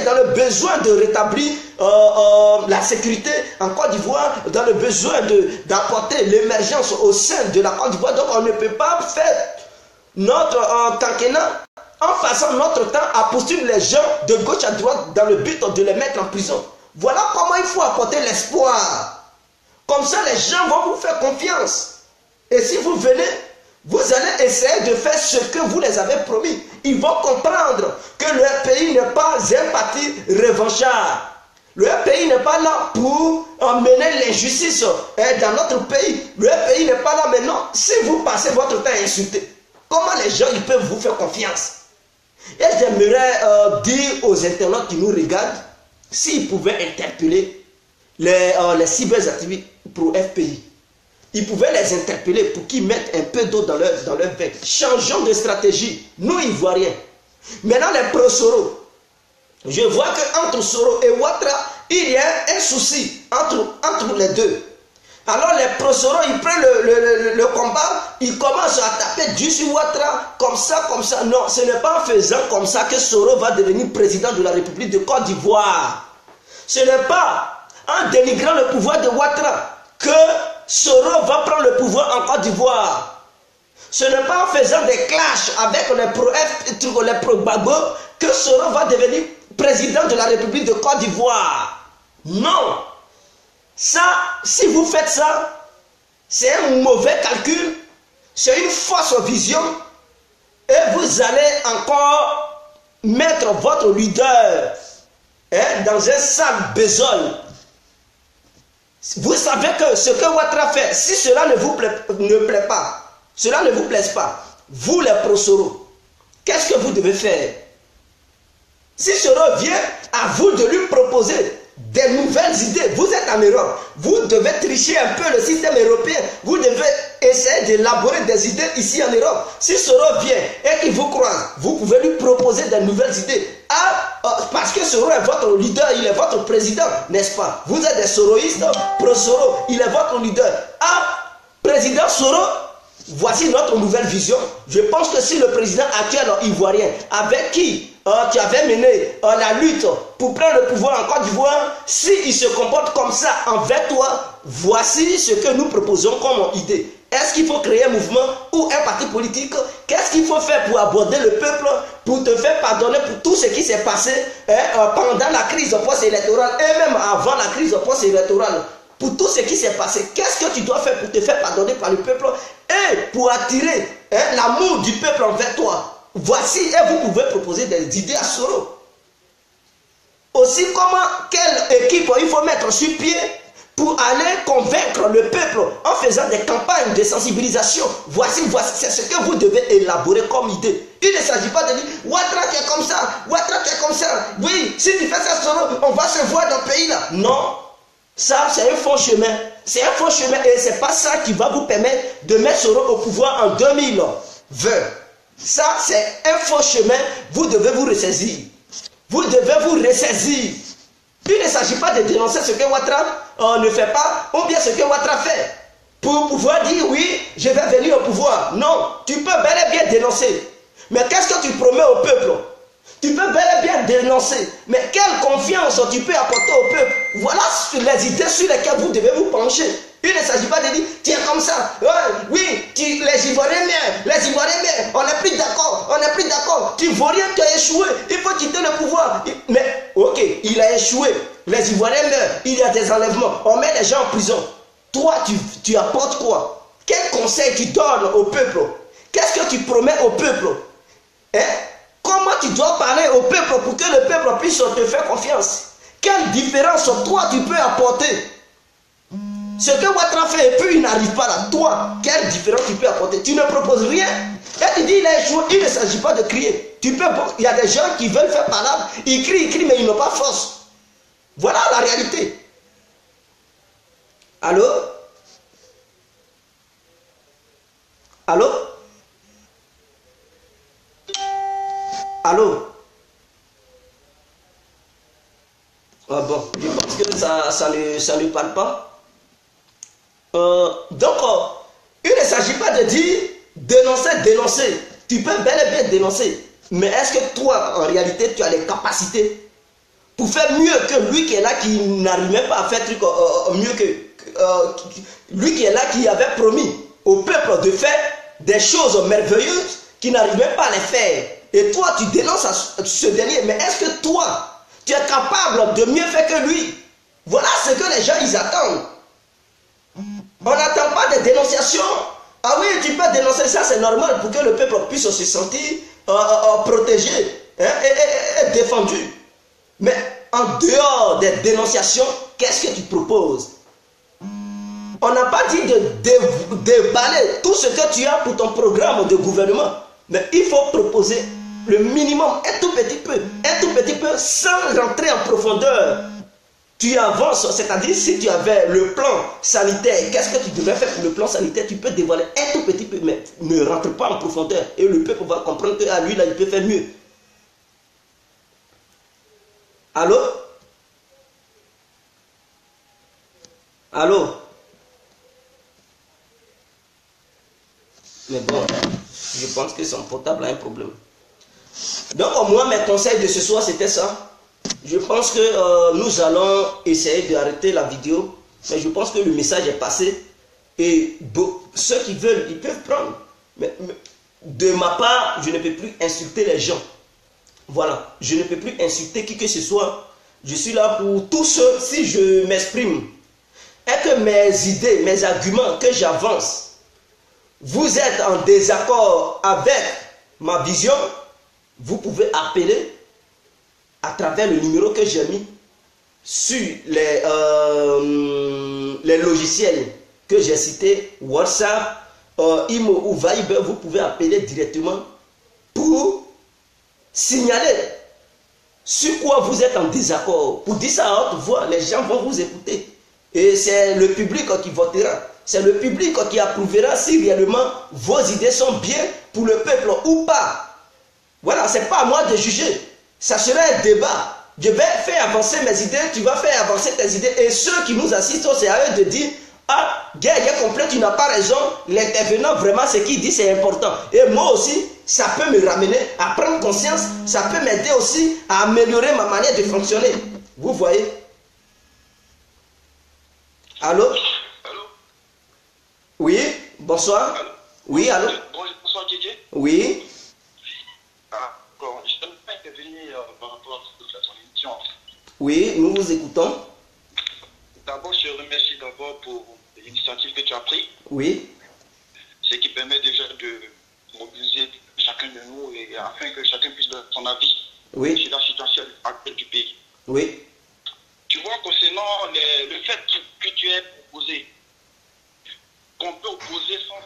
dans le besoin de rétablir la sécurité en Côte d'Ivoire, dans le besoin d'apporter l'émergence au sein de la Côte d'Ivoire. Donc on ne peut pas faire notre quinquennat en passant notre temps à poursuivre les gens de gauche à droite dans le but de les mettre en prison. Voilà comment il faut apporter l'espoir. Comme ça les gens vont vous faire confiance. Et si vous venez, vous allez essayer de faire ce que vous les avez promis. Ils vont comprendre que le pays n'est pas un parti revanchard. Le pays n'est pas là pour emmener l'injustice dans notre pays. Le pays n'est pas là maintenant. Si vous passez votre temps à insulter, comment les gens ils peuvent vous faire confiance? Et j'aimerais dire aux internautes qui nous regardent, s'ils pouvaient interpeller les cyberactivistes pour FPI, ils pouvaient les interpeller pour qu'ils mettent un peu d'eau dans leur bec. Changeons de stratégie, nous Ivoiriens. Maintenant les pro-Soro, je vois qu'entre Soro et Ouattara, il y a un souci entre les deux. Alors les pro-Soro, ils prennent le combat, ils commencent à taper du sur Ouattara, comme ça. Non, ce n'est pas en faisant comme ça que Soro va devenir président de la République de Côte d'Ivoire. Ce n'est pas en dénigrant le pouvoir de Ouattara que Soro va prendre le pouvoir en Côte d'Ivoire. Ce n'est pas en faisant des clashs avec les pro-Gbagbo que Soro va devenir président de la République de Côte d'Ivoire. Non. Ça, si vous faites ça, c'est un mauvais calcul, c'est une fausse vision, et vous allez encore mettre votre leader dans un sale besogne. Vous savez que ce que Ouattara fait, si cela ne vous plaît pas, cela ne vous plaise pas, vous les pro-Soro, qu'est-ce que vous devez faire? Si Soro vient, à vous de lui proposer des nouvelles idées. Vous êtes en Europe, vous devez tricher un peu le système européen, vous devez essayer d'élaborer des idées ici en Europe. Si Soro vient et qu'il vous croise, vous pouvez lui proposer des nouvelles idées. Parce que Soro est votre leader, il est votre président, n'est-ce pas? Vous êtes des soroïstes, pro-Soro, il est votre leader. Président Soro, voici notre nouvelle vision. Je pense que si le président actuel ivoirien, avec qui tu avais mené la lutte pour prendre le pouvoir en Côte d'Ivoire, s'il se comporte comme ça envers toi, voici ce que nous proposons comme idée. Est-ce qu'il faut créer un mouvement ou un parti politique? Qu'est-ce qu'il faut faire pour aborder le peuple, pour te faire pardonner pour tout ce qui s'est passé pendant la crise post-électorale et même avant la crise post-électorale? Pour tout ce qui s'est passé, qu'est-ce que tu dois faire pour te faire pardonner par le peuple et pour attirer l'amour du peuple envers toi? Voici, et vous pouvez proposer des idées à Soro. Aussi, quelle équipe il faut mettre sur pied pour aller convaincre le peuple en faisant des campagnes de sensibilisation. Voici, c'est ce que vous devez élaborer comme idée. Il ne s'agit pas de dire, Ouattara tu es comme ça, Ouattara tu es comme ça. Oui, si tu fais ça, Soro, on va se voir dans le pays là. Non, ça c'est un faux chemin. C'est un faux chemin et c'est pas ça qui va vous permettre de mettre Soro au pouvoir en 2020. Ça c'est un faux chemin, vous devez vous ressaisir. Vous devez vous ressaisir. Il ne s'agit pas de dénoncer ce que Ouattara ne fait pas ou bien ce que Ouattara fait pour pouvoir dire oui, je vais venir au pouvoir. Non, tu peux bel et bien dénoncer. Mais qu'est-ce que tu promets au peuple? Tu peux bel et bien dénoncer. Mais quelle confiance tu peux apporter au peuple? Voilà les idées sur lesquelles vous devez vous pencher. Il ne s'agit pas de dire, tu es comme ça. Oui, les Ivoiriens on n'est plus d'accord, on n'est plus d'accord. Tu Ivoiriens, tu as échoué, il faut quitter le pouvoir. Mais, ok, il a échoué. Les Ivoiriens meurent, il y a des enlèvements, on met les gens en prison. Toi, tu apportes quoi? Quel conseil tu donnes au peuple? Qu'est-ce que tu promets au peuple? Comment tu dois parler au peuple pour que le peuple puisse te faire confiance? Quelle différence toi tu peux apporter? Ce que Ouattara fait et puis il n'arrive pas là. Toi, quelle différence tu peux apporter? Tu ne proposes rien. Et tu dis il a échoué. Il ne s'agit pas de crier. Il y a des gens qui veulent faire palabre. Ils crient, mais ils n'ont pas force. Voilà la réalité. Allô? Allô? Allô? Ah bon, je pense que ça ne parle pas. Donc, il ne s'agit pas de dire dénoncer. Tu peux bel et bien dénoncer. Mais est-ce que toi, en réalité, tu as les capacités pour faire mieux que lui qui est là, qui n'arrive même pas à faire truc mieux que lui qui est là, qui avait promis au peuple de faire des choses merveilleuses, qui n'arrive même pas à les faire. Et toi, tu dénonces ce dernier. Mais est-ce que toi, tu es capable de mieux faire que lui? Voilà ce que les gens, ils attendent. On n'attend pas de dénonciation. Ah oui, tu peux dénoncer ça, c'est normal pour que le peuple puisse se sentir protégé et défendu. Mais en dehors des dénonciations, qu'est-ce que tu proposes? On n'a pas dit de déballer tout ce que tu as pour ton programme de gouvernement. Mais il faut proposer le minimum, un tout petit peu, sans rentrer en profondeur. Tu avances, c'est-à-dire si tu avais le plan sanitaire, qu'est-ce que tu devrais faire pour le plan sanitaire? Tu peux dévoiler un tout petit peu, mais ne rentre pas en profondeur. Et le peuple va comprendre qu'à lui, là, il peut faire mieux. Allô? Allô? Mais bon, je pense que son portable a un problème. Donc, moi, mes conseils de ce soir, c'était ça. Je pense que nous allons essayer d'arrêter la vidéo, mais je pense que le message est passé et ceux qui veulent, ils peuvent prendre. Mais de ma part, je ne peux plus insulter les gens. Voilà, je ne peux plus insulter qui que ce soit. Je suis là pour tous ceux, si je m'exprime, et que mes idées, mes arguments que j'avance, vous êtes en désaccord avec ma vision, vous pouvez appeler à travers le numéro que j'ai mis sur les logiciels que j'ai cités, WhatsApp, Imo ou Viber. Vous pouvez appeler directement pour signaler sur quoi vous êtes en désaccord. Pour dire ça à haute voix, les gens vont vous écouter. Et c'est le public qui votera. C'est le public qui approuvera si réellement vos idées sont bien pour le peuple ou pas. Voilà, ce n'est pas à moi de juger. Ça sera un débat. Je vais faire avancer mes idées, tu vas faire avancer tes idées. Et ceux qui nous assistent, c'est à eux de dire, ah, Guerre complète, tu n'as pas raison. L'intervenant, vraiment, ce qu'il dit, c'est important. Et moi aussi, ça peut me ramener à prendre conscience. Ça peut m'aider aussi à améliorer ma manière de fonctionner. Vous voyez? Allô? Allô? Oui, bonsoir. Allô? Oui, allô? Bonsoir, Didier. Oui. Ah, bon, je ne peux pas intervenir par rapport à ton émission. Oui, nous vous écoutons. D'abord, je te remercie d'abord pour l'initiative que tu as prise. Oui. Ce qui permet déjà de mobiliser chacun de nous et afin que chacun puisse donner son avis Oui. sur la situation actuelle du pays. Oui. Tu vois, concernant le fait que tu aies proposé, qu'on peut opposer sans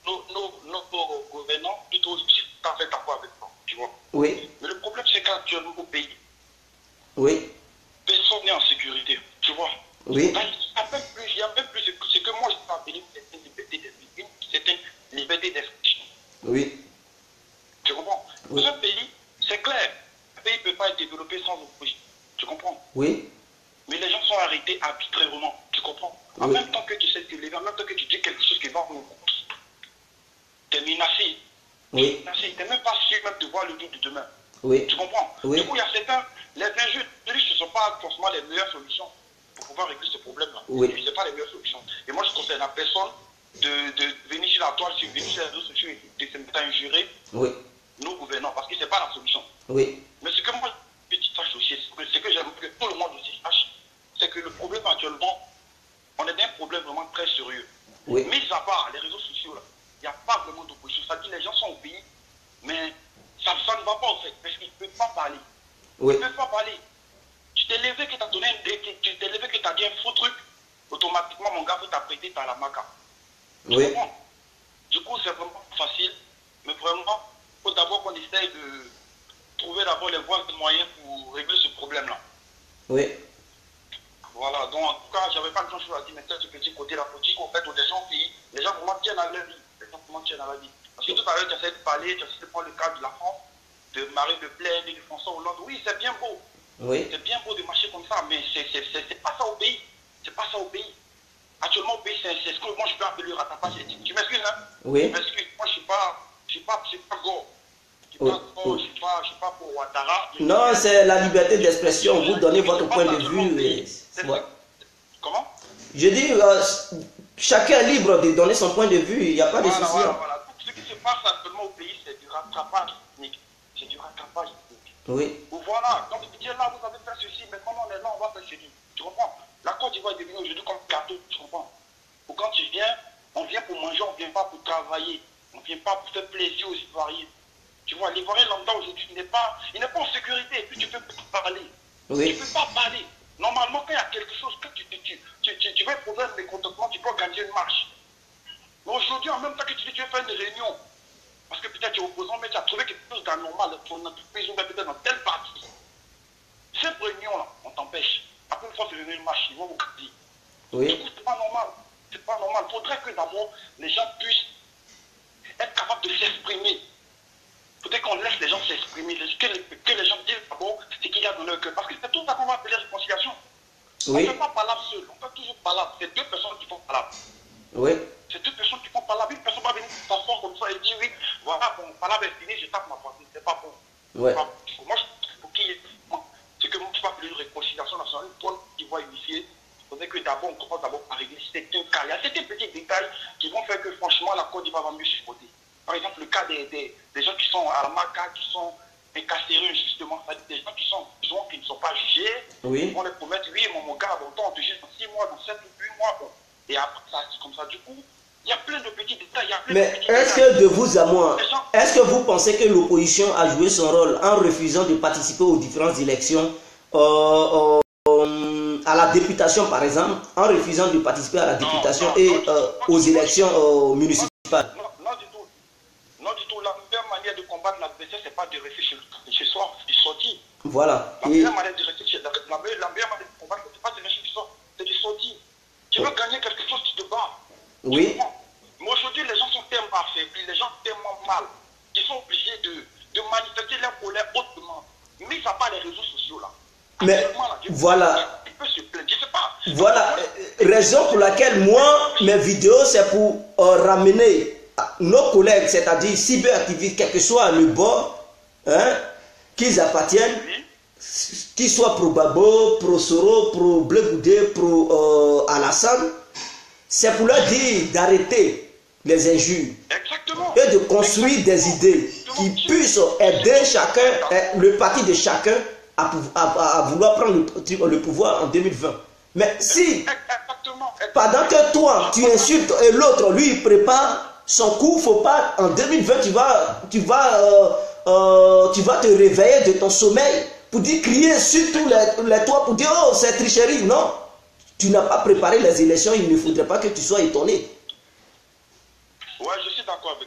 nos gouvernants, plutôt je suis tout à fait d'accord avec toi, tu vois. Oui. Mais le problème, c'est qu'actuellement au pays, Oui. personne n'est en sécurité, tu vois. Oui. Il y a même plus ce que moi je peux appeler une certaine liberté d'expression. Oui. Tu comprends? Oui. Dans un pays, c'est clair, un pays ne peut pas être développé sans opposition. Tu comprends? Oui. Mais les gens sont arrêtés arbitrairement, tu comprends? En Oui. même temps que tu sais te lever, en même temps que tu dis quelque chose qui va au compte, tu es menacé. Oui. Tu n'es même pas sûr même de voir le jour de demain. Oui. Tu comprends? Oui. Du coup, il y a certains, les injures riches ne sont pas forcément les meilleures solutions pour pouvoir régler ce problème-là. Oui. Ce n'est pas les meilleures solutions. Et moi, je conseille à la personne de venir sur la toile, de venir sur les réseaux sociaux et de se mettre à injurer Oui. nos gouvernants, parce que ce n'est pas la solution. Oui. Mais ce que moi, je sache aussi, ce que j'aimerais que tout le monde aussi sache, c'est que le problème actuellement, on est dans un problème vraiment très sérieux. Oui. Mis à part les réseaux sociaux, là, il n'y a pas vraiment d'opposition. Ça dit les gens sont au pays, mais ça ne va pas en fait, parce qu'ils ne peuvent pas parler. Oui. Ils ne peuvent pas parler. Tu t'es levé que tu as donné tu t'es levé que tu as dit un faux truc, automatiquement mon gars peut t'apprêter à la maca. Tu Oui. comprends? Du coup, c'est vraiment facile, mais vraiment, il faut d'abord qu'on essaye de trouver d'abord les voies et moyens pour régler ce problème-là. Oui. Voilà, donc en tout cas, j'avais pas grand chose à dire, mais ce petit côté-là, faut dire qu'en fait, les gens au pays, les gens vraiment tiennent à leur vie. Les gens vraiment tiennent à leur vie. Parce que tout à l'heure, tu essaies de parler, tu essaies de prendre le cas de la France, de Marine Le Pen et de François Hollande. Oui, c'est bien beau. Oui. C'est bien beau de marcher comme ça, mais c'est pas ça au pays. C'est pas ça au pays. Actuellement, au pays, c'est ce que moi je peux appeler le rattrapage éthique. Tu m'excuses, hein? Oui. Je m'excuse. Moi, je suis pas gore. Oui. Je suis pas pour Ouattara. Non, c'est la liberté d'expression. Vous donnez votre point de vue. Et... Ouais. Comment? Je dis, chacun est libre de donner son point de vue. Il n'y a pas de souci. Voilà. Tout ce qui se passe actuellement au pays, c'est du rattrapage ethnique. C'est du rattrapage ethnique. Oui. Voilà. Donc, tu dis là, vous avez fait ceci, mais comment on est là, on va faire ceci. Tu comprends? La Côte d'Ivoire est devenue aujourd'hui comme gâteau. Tu comprends? Ou quand tu viens, on vient pour manger, on ne vient pas pour travailler. On ne vient pas pour faire plaisir aux Ivoiriens. Tu vois, l'Ivoirien lambda aujourd'hui, il n'est pas en sécurité. Et puis tu ne peux pas parler. Oui. Tu ne peux pas parler. Normalement, quand il y a quelque chose, quand tu veux un problème de contentement, tu peux organiser une marche. Mais aujourd'hui, en même temps que tu dis tu veux faire une réunion, parce que peut-être tu es opposant, mais tu as trouvé quelque chose d'anormal, ton entreprise ou peut-être dans telle partie. Cette réunion-là, on t'empêche. Après une fois que tu veux une marche, ils vont vous dire. Oui. Du coup, c'est pas normal. C'est pas normal. Il faudrait que d'abord, les gens puissent être capables de s'exprimer. Il faudrait qu'on laisse les gens s'exprimer, que les gens disent d'abord ce qu'il y a dans leur cœur. Parce que c'est tout ça qu'on va appeler réconciliation. Oui. On ne fait pas palabre seul, on fait toujours palabre. C'est deux personnes qui font palabre. Oui. C'est deux personnes qui font palabre. Une personne va venir s'asseoir comme ça et dire oui, voilà, bon, palabre est fini, je tape ma partie. C'est pas bon. Ouais. Moi, pour qu'il y ait ce que moi je peux appeler une réconciliation nationale, une Côte d'Ivoire unifiée, il faudrait que d'abord on commence d'abord par régler certains cas. Il y a certains petits détails qui vont faire que franchement la Côte d'Ivoire va mieux se porter. Par exemple, le cas des gens qui sont à la MACA, qui sont incarcérés justement, des gens qui ne sont pas jugés, Oui. ils vont les promettre, oui, mon gars, bon, on te juge dans 6 mois, dans 7 ou 8 mois, bon. Et après, ça, c'est comme ça, du coup, il y a plein de petits détails. Mais est-ce que de vous à moi, est-ce que vous pensez que l'opposition a joué son rôle en refusant de participer aux différentes élections à la députation par exemple, en refusant de participer à la députation aux élections municipales? Non du tout. Non du tout. La meilleure manière de combattre l'adversaire, c'est pas de rester chez soi, de sortir. Voilà. La meilleure manière de rester la meilleure manière de combattre, c'est pas de rester chez soi, c'est de sortir. Tu veux gagner quelque chose, tu te bats. Oui. Mais aujourd'hui, les gens sont tellement affaiblis, les gens sont tellement mal, ils sont obligés de manifester leur colère hautement. Mis à part les réseaux sociaux là. Mais voilà. Il peut se plaindre, je sais pas. Voilà. raison pour laquelle moi, mes vidéos, c'est pour ramener nos collègues, c'est-à-dire cyberactivistes, quel que soit le bord, hein, qu'ils appartiennent, qu'ils soient pro Babo, pro Soro, pro Blé Goudé, pro Alassane, c'est pour leur dire d'arrêter les injures. Exactement. Et de construire des idées qui puissent aider chacun, le parti de chacun, à vouloir prendre le pouvoir en 2020. Mais si, pendant que toi, tu insultes et l'autre, lui, il prépare son coup, faut pas, en 2020, tu vas te réveiller de ton sommeil pour dire, crier sur tous les toits pour dire, oh, c'est tricherie. Non, tu n'as pas préparé les élections, il ne faudrait pas que tu sois étonné. Ouais, je suis d'accord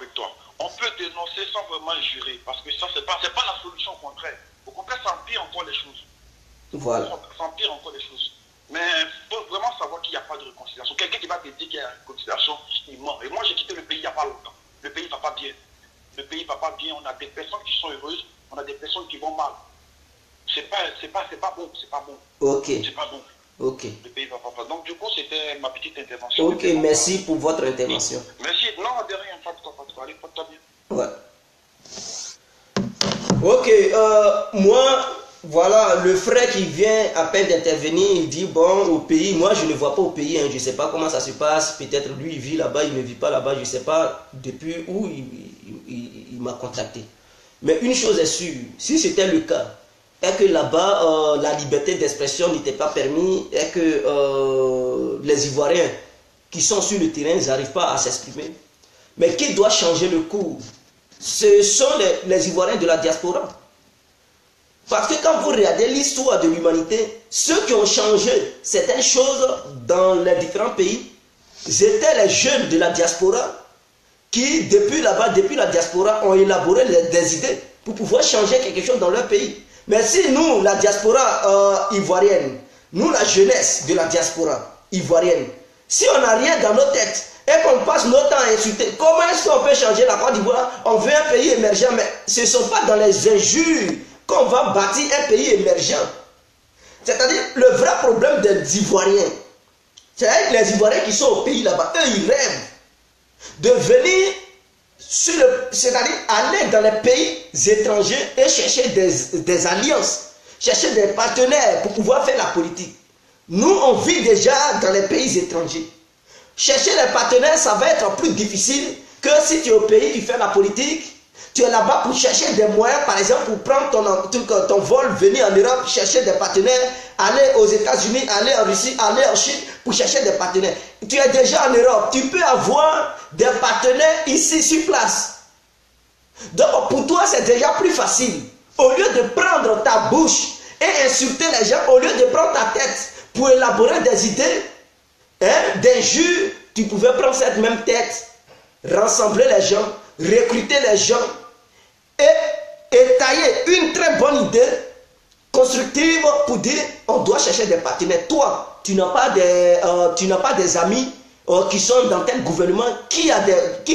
avec toi, On peut dénoncer sans vraiment jurer, parce que ça, c'est pas la solution, au contraire. Au contraire, ça empire encore les choses. Voilà. Ça empire encore les choses. Mais il faut vraiment savoir qu'il n'y a pas de réconciliation. Quelqu'un qui va te dire qu'il y a une réconciliation, il ment. Et moi, j'ai quitté le pays il n'y a pas longtemps. Le pays ne va pas bien. Le pays ne va pas bien. On a des personnes qui sont heureuses, on a des personnes qui vont mal. C'est pas bon. Ok. C'est pas bon. Ok. Le pays va pas bien. Donc, du coup, c'était ma petite intervention. Ok, merci pour votre intervention. Merci. Non, de rien. Pas de toi. Allez, porte-toi bien. Ouais. Ok, moi, voilà, le frère qui vient à peine d'intervenir, il dit, bon, au pays, moi je ne vois pas au pays, hein, je ne sais pas comment ça se passe, peut-être lui il vit là-bas, il ne vit pas là-bas, je ne sais pas depuis où il m'a contacté. Mais une chose est sûre, si c'était le cas, et que là-bas, la liberté d'expression n'était pas permise, et que les Ivoiriens qui sont sur le terrain n'arrivent pas à s'exprimer, mais qui doit changer le cours? Ce sont les Ivoiriens de la diaspora. Parce que quand vous regardez l'histoire de l'humanité, ceux qui ont changé certaines choses dans les différents pays, c'était les jeunes de la diaspora qui, depuis là-bas, depuis la diaspora, ont élaboré des idées pour pouvoir changer quelque chose dans leur pays. Mais si nous, la diaspora ivoirienne, nous, la jeunesse de la diaspora ivoirienne, si on n'a rien dans nos têtes, et qu'on passe notre temps à insulter, comment est-ce qu'on peut changer la Côte d'Ivoire? On veut un pays émergent, mais ce ne sont pas dans les injures qu'on va bâtir un pays émergent. C'est-à-dire, le vrai problème des Ivoiriens, c'est les Ivoiriens qui sont au pays là-bas, eux, ils rêvent de venir, c'est-à-dire aller dans les pays étrangers et chercher des alliances, chercher des partenaires pour pouvoir faire la politique. Nous, on vit déjà dans les pays étrangers. Chercher les partenaires, ça va être plus difficile que si tu es au pays, tu fais la politique, tu es là-bas pour chercher des moyens, par exemple, pour prendre ton vol, venir en Europe, chercher des partenaires, aller aux États-Unis, aller en Russie, aller en Chine, pour chercher des partenaires. Tu es déjà en Europe, tu peux avoir des partenaires ici sur place. Donc pour toi, c'est déjà plus facile. Au lieu de prendre ta bouche et insulter les gens, au lieu de prendre ta tête pour élaborer des idées, d'injures, tu pouvais prendre cette même tête, rassembler les gens, recruter les gens et étayer une très bonne idée constructive pour dire on doit chercher des partenaires. Toi, tu n'as pas des amis qui sont dans tel gouvernement, qui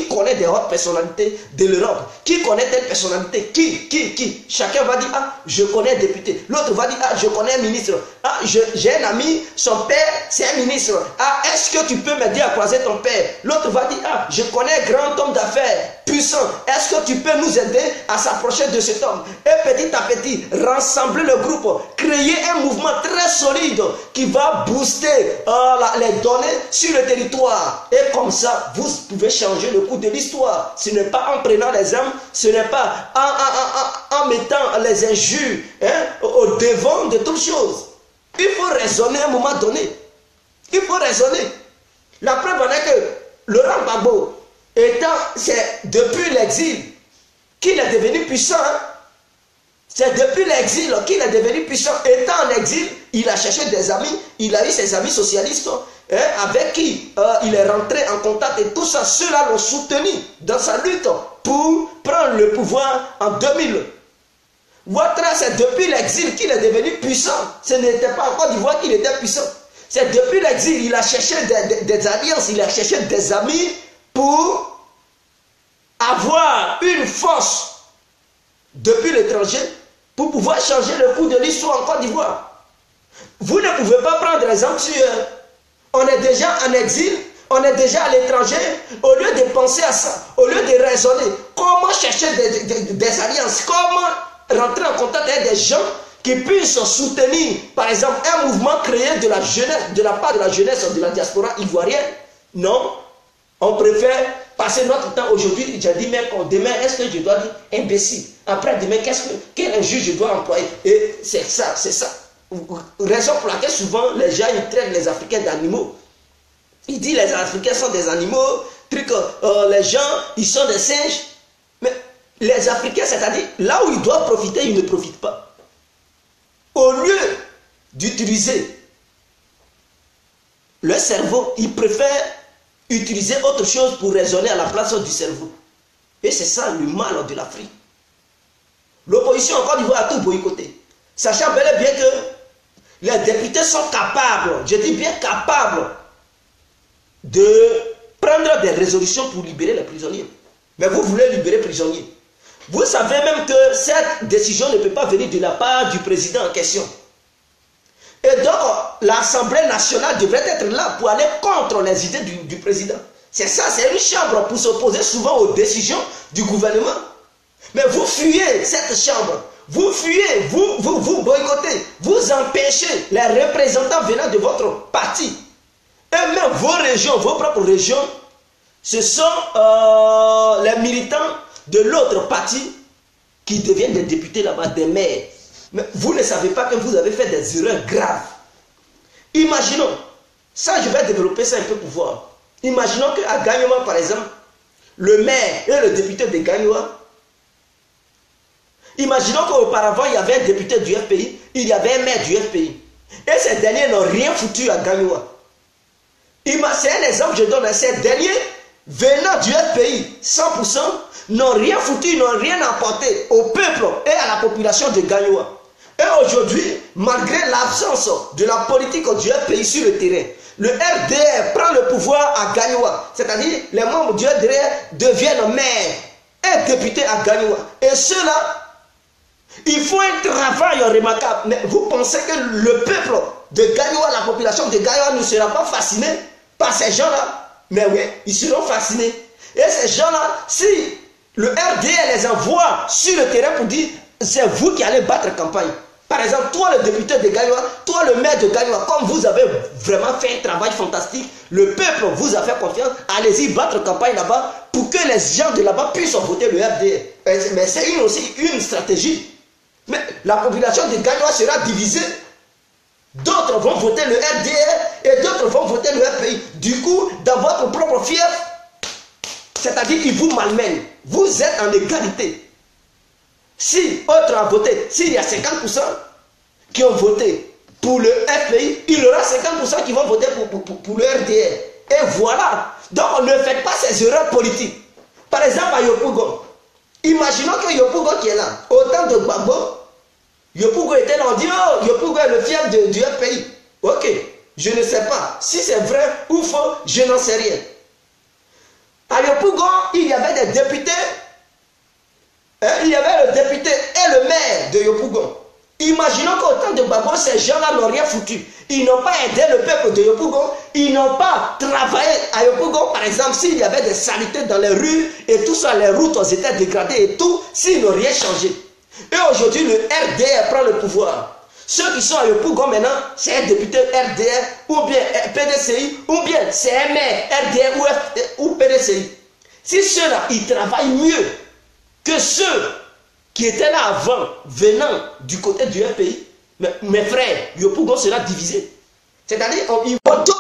connaît des hautes personnalités de l'Europe, qui connaît telle personnalité, qui. Chacun va dire, ah, je connais un député. L'autre va dire, ah, je connais un ministre. Ah, j'ai un ami, son père, c'est un ministre. Ah, est-ce que tu peux m'aider à croiser ton père? L'autre va dire, ah, je connais un grand homme d'affaires, puissant. Est-ce que tu peux nous aider à s'approcher de cet homme? Et petit à petit, rassembler le groupe, créer un mouvement très solide qui va booster les données sur le territoire. Et comme ça, vous pouvez changer le cours de l'histoire. Ce n'est pas en prenant les âmes, ce n'est pas en mettant les injures au devant de toutes choses. Il faut raisonner à un moment donné. Il faut raisonner. La preuve en est que Laurent Gbagbo, c'est depuis l'exil qu'il est devenu puissant. C'est depuis l'exil qu'il est devenu puissant. Étant en exil, il a cherché des amis, il a eu ses amis socialistes avec qui il est rentré en contact et tout ça, ceux-là l'ont soutenu dans sa lutte pour prendre le pouvoir en 2000. Ouattara, c'est depuis l'exil qu'il est devenu puissant. Ce n'était pas en Côte d'Ivoire qu'il était puissant. C'est depuis l'exil, il a cherché des alliances, il a cherché des amis pour avoir une force depuis l'étranger pour pouvoir changer le cours de l'histoire en Côte d'Ivoire. Vous ne pouvez pas prendre exemple sur on est déjà en exil, on est déjà à l'étranger. Au lieu de penser à ça, au lieu de raisonner, comment chercher des alliances, comment rentrer en contact avec des gens qui puissent soutenir, par exemple, un mouvement créé de la jeunesse, de la part de la jeunesse de la diaspora ivoirienne. Non, on préfère passer notre temps aujourd'hui. J'ai dit, mais demain, est-ce que je dois dire imbécile? Après demain, quel injure je dois employer? Et c'est ça, c'est ça. Raison pour laquelle souvent les gens ils traitent les Africains d'animaux. Ils disent les Africains sont des animaux, les gens ils sont des singes. Mais les Africains, c'est-à-dire là où ils doivent profiter, ils ne profitent pas. Au lieu d'utiliser le cerveau, ils préfèrent utiliser autre chose pour raisonner à la place du cerveau. Et c'est ça le mal de l'Afrique. L'opposition en Côte d'Ivoire a tout boycotté. Sachant bel et bien que les députés sont capables, je dis bien capables, de prendre des résolutions pour libérer les prisonniers. Mais vous voulez libérer les prisonniers. Vous savez même que cette décision ne peut pas venir de la part du président en question. Et donc, l'Assemblée nationale devrait être là pour aller contre les idées du président. C'est ça, c'est une chambre pour s'opposer souvent aux décisions du gouvernement. Mais vous fuyez cette chambre. Vous fuyez, vous boycottez, vous empêchez les représentants venant de votre parti. Et même vos régions, vos propres régions, ce sont les militants de l'autre parti qui deviennent des députés là-bas, des maires. Mais vous ne savez pas que vous avez fait des erreurs graves. Imaginons, ça je vais développer ça un peu pour voir. Imaginons qu'à Gagnoua, par exemple, le maire et le député de Gagnoua, imaginons qu'auparavant il y avait un député du FPI, il y avait un maire du FPI. Et ces derniers n'ont rien foutu à Gagnoua. C'est un exemple que je donne. Ces derniers, venant du FPI, 100%, n'ont rien foutu, n'ont rien apporté au peuple et à la population de Gagnoua. Et aujourd'hui, malgré l'absence de la politique du FPI sur le terrain, le RDR prend le pouvoir à Gagnoua. C'est-à-dire, les membres du RDR deviennent maires et députés à Gagnoua. Et ceux-là, il faut un travail remarquable. Mais vous pensez que le peuple de Gagnoua, la population de Gagnoua ne sera pas fasciné par ces gens-là? Mais oui, ils seront fascinés. Et ces gens-là, si le RDR les envoie sur le terrain pour dire c'est vous qui allez battre campagne. Par exemple, toi le député de Gagnoua, toi le maire de Gagnoua, comme vous avez vraiment fait un travail fantastique, le peuple vous a fait confiance, allez-y battre campagne là-bas pour que les gens de là-bas puissent voter le RDR. Mais c'est aussi une stratégie. Mais la population de Gagnoua sera divisée. D'autres vont voter le RDR et d'autres vont voter le FPI. Du coup, dans votre propre fief, c'est-à-dire qu'ils vous malmènent. Vous êtes en égalité. Si autre a voté, s'il y a 50% qui ont voté pour le FPI, il y aura 50% qui vont voter pour le RDR. Et voilà. Donc ne faites pas ces erreurs politiques. Par exemple, à Yopougon, imaginons que Yopougon qui est là, au temps de Gbagbo, Yopougon était là, on dit oh, Yopougon est le fief du FPI. Ok, je ne sais pas si c'est vrai ou faux, je n'en sais rien. À Yopougon, il y avait des députés. Il y avait le député et le maire de Yopougon. Imaginons qu'au temps de Gbagbo, ces gens-là n'ont rien foutu. Ils n'ont pas aidé le peuple de Yopougon. Ils n'ont pas travaillé à Yopougon. Par exemple, s'il y avait des saletés dans les rues et tout ça, les routes étaient dégradées et tout, s'ils n'ont rien changé. Et aujourd'hui, le RDR prend le pouvoir. Ceux qui sont à Yopougon maintenant, c'est un député RDR ou bien PDCI ou bien c'est un maire RDR ou PDCI. Si ceux-là, ils travaillent mieux que ceux qui étaient là avant, venant du côté du FPI, mes frères, Yopougon sera divisé. C'est-à-dire, ils vont tout.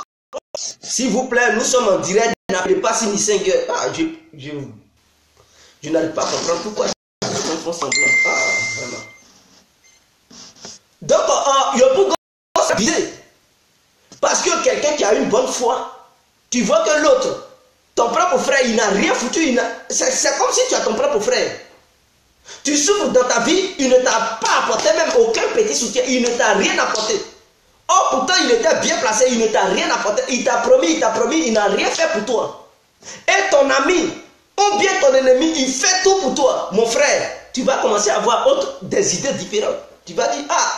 S'il vous plaît, nous sommes en direct, n'appelez pas Sini 5 heures. Ah, je n'arrive pas à comprendre pourquoi ils font semblant. Ah, vraiment. Donc, Yopougon sera divisé. Parce que quelqu'un qui a une bonne foi, tu vois que l'autre, ton propre frère, il n'a rien foutu. C'est comme si tu as ton propre frère. Tu souffres dans ta vie, il ne t'a pas apporté même aucun petit soutien. Il ne t'a rien apporté. Oh, pourtant, il était bien placé, il ne t'a rien apporté. Il t'a promis, il n'a rien fait pour toi. Et ton ami, ou bien ton ennemi, il fait tout pour toi. Mon frère, tu vas commencer à avoir des idées différentes. Tu vas dire, ah,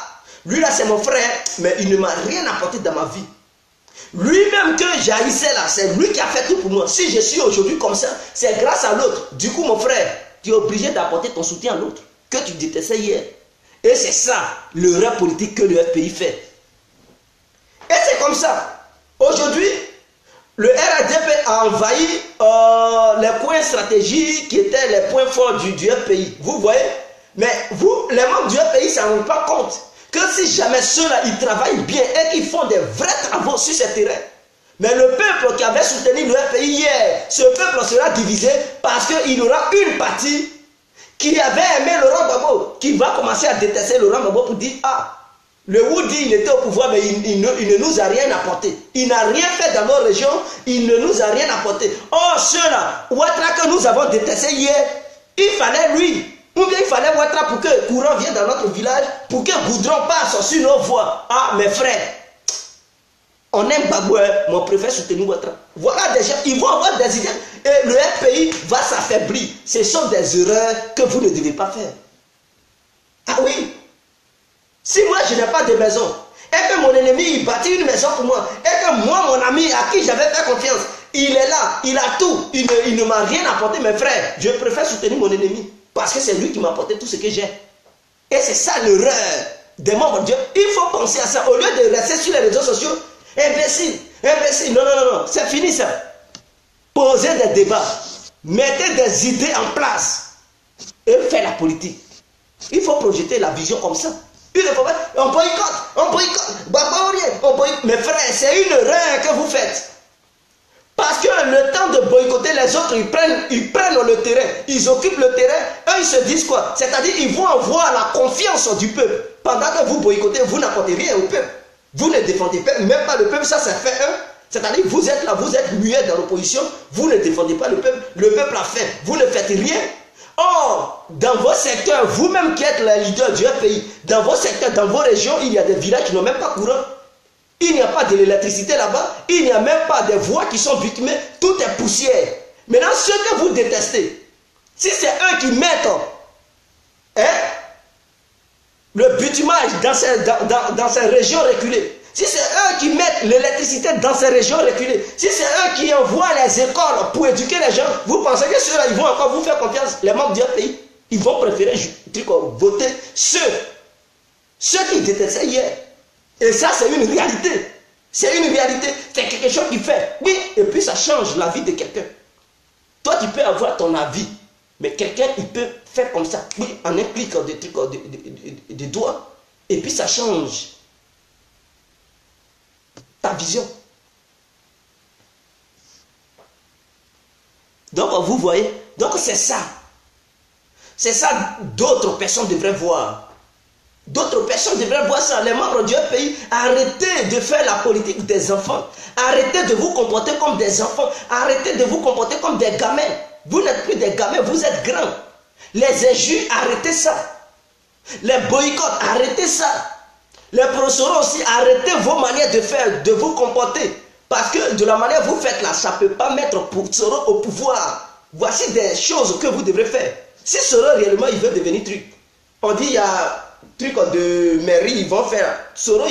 lui là c'est mon frère, mais il ne m'a rien apporté dans ma vie. Lui-même que j'haïssais là, c'est lui qui a fait tout pour moi. Si je suis aujourd'hui comme ça, c'est grâce à l'autre. Du coup, mon frère, tu es obligé d'apporter ton soutien à l'autre que tu détestais hier. Et c'est ça, le rêve politique que le FPI fait. Et c'est comme ça. Aujourd'hui, le RADP a envahi les points stratégiques qui étaient les points forts du FPI. Vous voyez? Mais vous, les membres du FPI, ça ne rend pas compte que si jamais ceux-là, ils travaillent bien et qu'ils font des vrais travaux sur ces terrains. Mais le peuple qui avait soutenu le FPI hier, ce peuple sera divisé parce qu'il y aura une partie qui avait aimé Laurent Gbagbo, qui va commencer à détester Laurent Gbagbo pour dire, ah, le Woudi, il était au pouvoir, mais il ne nous a rien apporté. Il n'a rien fait dans nos régions, il ne nous a rien apporté. Oh, ceux-là, Ouattara que nous avons détesté hier, il fallait lui, ou bien il fallait Ouattara pour que courant vienne dans notre village, pour que Goudron passe sur nos voies. Ah, mes frères, on aime Gbagbo, mais on préfère soutenir Ouattara. Voilà des gens, ils vont avoir des idées, et le FPI va s'affaiblir. Ce sont des erreurs que vous ne devez pas faire. Ah oui. Si moi je n'ai pas de maison, et que mon ennemi il bâtit une maison pour moi, et que moi mon ami à qui j'avais fait confiance, il est là, il a tout, il ne m'a rien apporté, mes frères, je préfère soutenir mon ennemi, parce que c'est lui qui m'a apporté tout ce que j'ai. Et c'est ça l'erreur des membres de Dieu. Il faut penser à ça, au lieu de rester sur les réseaux sociaux, imbécile, non, c'est fini ça. Posez des débats, mettez des idées en place, et faites la politique. Il faut projeter la vision comme ça. On boycotte, mes frères, c'est une erreur que vous faites. Parce que le temps de boycotter les autres, ils prennent le terrain, ils occupent le terrain, eux ils se disent quoi? C'est-à-dire ils vont avoir la confiance du peuple. Pendant que vous boycottez, vous n'apportez rien au peuple. Vous ne défendez même pas le peuple, ça fait un. C'est-à-dire vous êtes là, vous êtes muet dans l'opposition, vous ne défendez pas le peuple a fait, vous ne faites rien. Or, dans vos secteurs, vous-même qui êtes les leaders du pays, dans vos secteurs, dans vos régions, il y a des villages qui n'ont même pas courant. Il n'y a pas de l'électricité là-bas, il n'y a même pas de voies qui sont bitumées, tout est poussière. Maintenant, ceux que vous détestez, si c'est eux qui mettent le bitumage dans ces régions reculées, si c'est eux qui mettent l'électricité dans ces régions reculées, si c'est eux qui envoient les écoles pour éduquer les gens, vous pensez que ceux-là, ils vont encore vous faire confiance, les membres du pays? Ils vont préférer voter ceux qui détestaient hier. Et ça, c'est une réalité. C'est une réalité. C'est quelque chose qui fait. Oui, et puis ça change la vie de quelqu'un. Toi, tu peux avoir ton avis, mais quelqu'un, il peut faire comme ça, oui, en un clic de doigts, et puis ça change ta vision. Donc, vous voyez, donc c'est ça. C'est ça d'autres personnes devraient voir. D'autres personnes devraient voir ça. Les membres du pays, arrêtez de faire la politique des enfants. Arrêtez de vous comporter comme des enfants. Arrêtez de vous comporter comme des gamins. Vous n'êtes plus des gamins, vous êtes grands. Les injures, arrêtez ça. Les boycotts, arrêtez ça. Les professeurs aussi, arrêtez vos manières de faire, de vous comporter. Parce que de la manière que vous faites là, ça ne peut pas mettre Soro au pouvoir. Voici des choses que vous devrez faire. Si Soro réellement il veut devenir truc, on dit il y a truc de mairie, ils vont faire. Soro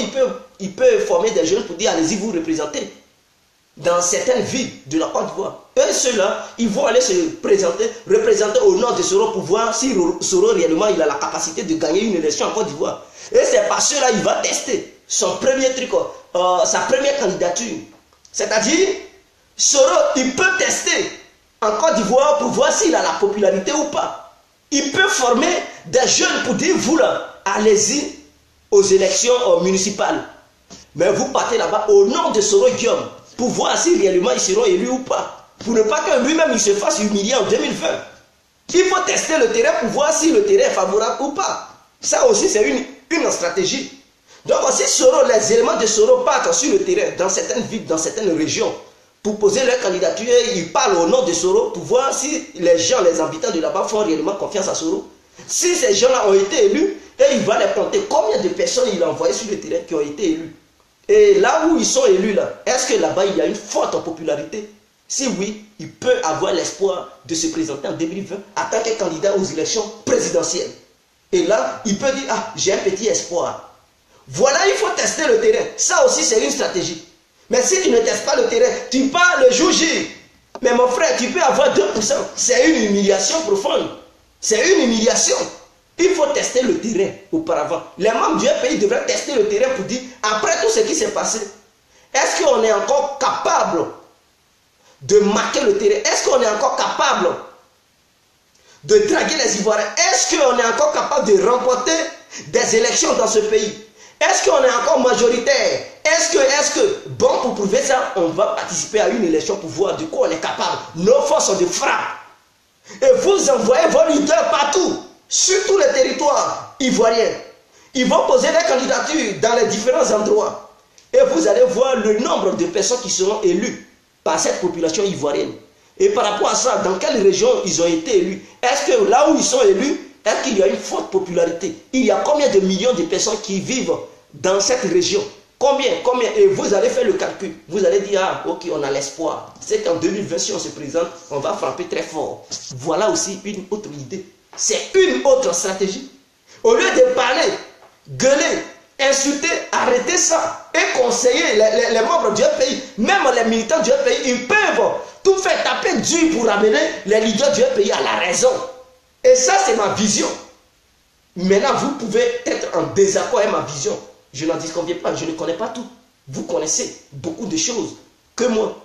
il peut former des jeunes pour dire allez-y vous représenter dans certaines villes de la Côte d'Ivoire. Eux ceux-là, ils vont aller se représenter au nom de Soro pour voir si Soro réellement il a la capacité de gagner une élection en Côte d'Ivoire. Et c'est par cela il va tester son premier truc, sa première candidature. C'est-à-dire, Soro, il peut tester en Côte d'Ivoire pour voir s'il a la popularité ou pas. Il peut former des jeunes pour dire, vous là, allez-y aux élections municipales. Mais vous partez là-bas au nom de Soro Guillaume pour voir si réellement ils seront élus ou pas. Pour ne pas que lui-même il se fasse humilier en 2020. Il faut tester le terrain pour voir si le terrain est favorable ou pas. Ça aussi, c'est une stratégie. Donc, si Soro, les éléments de Soro partent sur le terrain, dans certaines villes, dans certaines régions, pour poser leur candidature, ils parlent au nom de Soro pour voir si les gens, les habitants de là-bas font réellement confiance à Soro. Si ces gens-là ont été élus, et il va les compter combien de personnes il a envoyé sur le terrain qui ont été élus. Et là où ils sont élus, là, est-ce que là-bas il y a une forte popularité? Si oui, il peut avoir l'espoir de se présenter en 2020 en tant que candidat aux élections présidentielles. Et là, il peut dire, ah, j'ai un petit espoir. Voilà, il faut tester le terrain. Ça aussi, c'est une stratégie. Mais si tu ne testes pas le terrain, tu pars le jour J. Mais mon frère, tu peux avoir 2%. C'est une humiliation profonde. C'est une humiliation. Il faut tester le terrain auparavant. Les membres du pays devraient tester le terrain pour dire, après tout ce qui s'est passé, est-ce qu'on est encore capable de marquer le terrain? Est-ce qu'on est encore capable de draguer les Ivoiriens? Est-ce qu'on est encore capable de remporter des élections dans ce pays? Est-ce qu'on est encore majoritaire? Est-ce que, bon, pour prouver ça, on va participer à une élection pour voir de quoi on est capable. Nos forces sont de frappe. Et vous envoyez vos leaders partout, sur tous les territoires ivoiriens. Ils vont poser des candidatures dans les différents endroits. Et vous allez voir le nombre de personnes qui seront élues par cette population ivoirienne. Et par rapport à ça, dans quelle région ils ont été élus? Est-ce que là où ils sont élus, est-ce qu'il y a une forte popularité? Il y a combien de millions de personnes qui vivent dans cette région? Combien? Et vous allez faire le calcul. Vous allez dire, ah, ok, on a l'espoir. C'est qu'en 2020, si on se présente, on va frapper très fort. Voilà aussi une autre idée. C'est une autre stratégie. Au lieu de parler, gueuler, insulter, arrêter ça et conseiller les membres du pays, même les militants du pays, ils peuvent tout faire taper dur pour amener les leaders du pays à la raison. Et ça, c'est ma vision. Maintenant, vous pouvez être en désaccord avec ma vision. Je n'en disconviens pas, je ne connais pas tout. Vous connaissez beaucoup de choses que moi,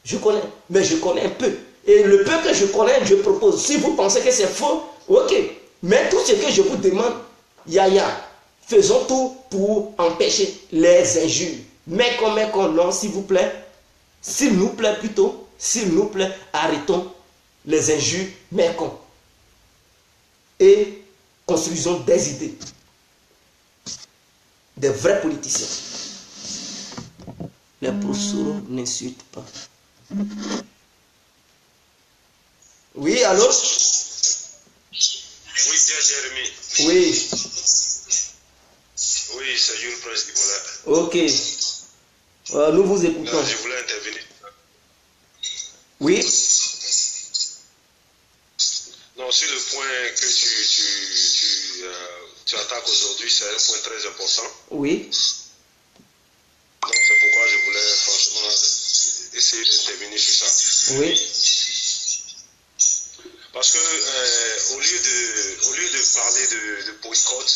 je connais. Mais je connais un peu. Et le peu que je connais, je propose. Si vous pensez que c'est faux, ok. Mais tout ce que je vous demande, Yaya, faisons tout pour empêcher les injures. Mais comme non, s'il vous plaît, s'il nous plaît plutôt, s'il nous plaît, arrêtons les injures, mais qu'on. Et construisons des idées. Des vrais politiciens. Les professeurs n'insultent pas. Oui, allô? Oui, Jérémy. Oui. Oui, c'est Jules Prince d'Ivola. Ok. Nous vous écoutons. Non, je voulais intervenir. Oui. Non, sur le point que tu attaques aujourd'hui, c'est un point très important. Oui. Donc, c'est pourquoi je voulais franchement essayer d'intervenir sur ça. Oui. Parce que au lieu de parler de boycott,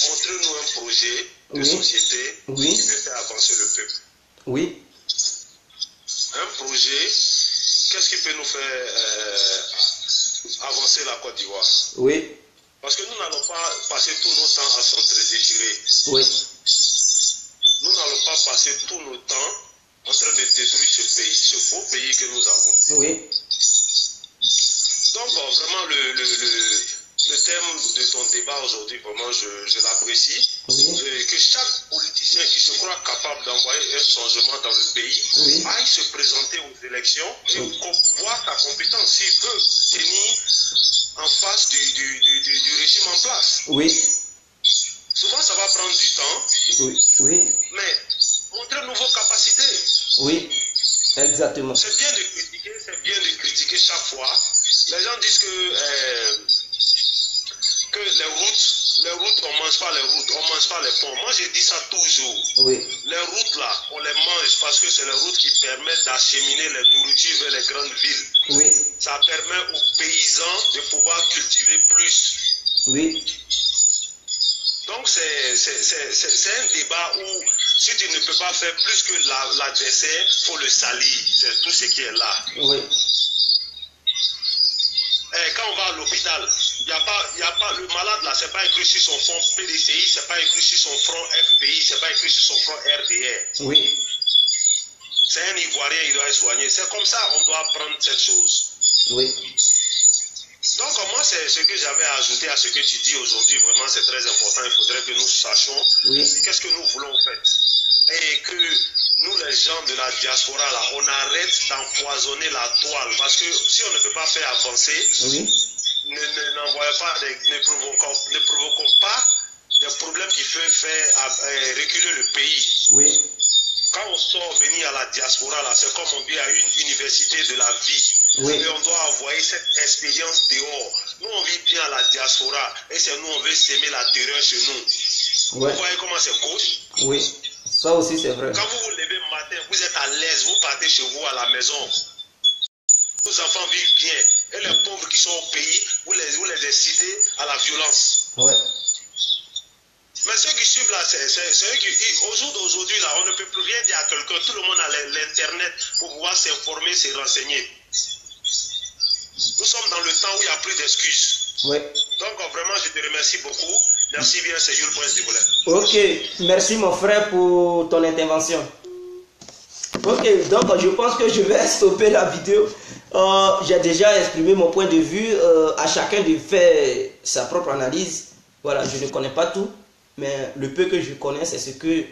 montrez-nous un projet de société qui peut faire avancer le peuple. Oui. Un projet, qu'est-ce qui peut nous faire avancer la Côte d'Ivoire? Oui. Parce que nous n'allons pas passer tout notre temps à s'entre-déchirer. Oui. Nous n'allons pas passer tout notre temps en train de détruire ce pays, ce beau pays que nous avons. Oui. Donc vraiment le thème de ton débat aujourd'hui, vraiment je l'apprécie. Oui. Que chaque politicien qui se croit capable d'envoyer un changement dans le pays aille se présenter aux élections et voir sa compétence s'il peut tenir en face du régime en place. Oui. Souvent ça va prendre du temps. Oui. Oui. Mais montrez-nous vos capacités. Oui. Exactement. C'est bien de critiquer chaque fois. Les gens disent que les routes, on ne mange pas les routes, on ne mange pas les ponts. Moi, je dis ça toujours. Oui. Les routes, là, on les mange parce que c'est les routes qui permettent d'acheminer les nourritures vers les grandes villes. Oui. Ça permet aux paysans de pouvoir cultiver plus. Oui. Donc, c'est un débat où si tu ne peux pas faire plus que l'adversaire, il faut le salir. C'est tout ce qui est là. Oui. Quand on va à l'hôpital, y a pas le malade là, c'est pas écrit sur son front PDCI, c'est pas écrit sur son front FPI, c'est pas écrit sur son front RDR. Oui. C'est un Ivoirien, il doit être soigné. C'est comme ça qu'on doit prendre cette chose. Oui. Donc moi, c'est ce que j'avais ajouté à ce que tu dis aujourd'hui. Vraiment, c'est très important. Il faudrait que nous sachions qu'est-ce que nous voulons en fait. Et que nous, les gens de la diaspora, là, on arrête d'empoisonner la toile. Parce que si on ne peut pas faire avancer, n'envoyons pas, ne provoquons pas des problèmes qui peuvent faire reculer le pays. Oui. Quand on sort venir à la diaspora, là, c'est comme on dit à une université de la vie. Oui. Et on doit envoyer cette expérience dehors. Nous, on vit bien à la diaspora. Et c'est nous, on veut s'aimer la terreur chez nous. Ouais. Vous voyez comment c'est beau? Oui, ça aussi c'est vrai. Quand vous vous levez le matin, vous êtes à l'aise, vous partez chez vous à la maison. Vos enfants vivent bien. Et les pauvres qui sont au pays, vous les incitez à la violence. Ouais. Mais ceux qui suivent là, c'est eux qui... Au jour d'aujourd'hui, là, on ne peut plus rien dire à quelqu'un. Tout le monde a l'internet pour pouvoir s'informer, se renseigner. Nous sommes dans le temps où il n'y a plus d'excuses. Oui. Donc vraiment, je te remercie beaucoup. Merci bien, c'est Jules Prince du Boulet. Ok, merci mon frère pour ton intervention. Ok, donc je pense que je vais stopper la vidéo. J'ai déjà exprimé mon point de vue. À chacun de faire sa propre analyse. Voilà, je ne connais pas tout. Mais le peu que je connais, c'est ce que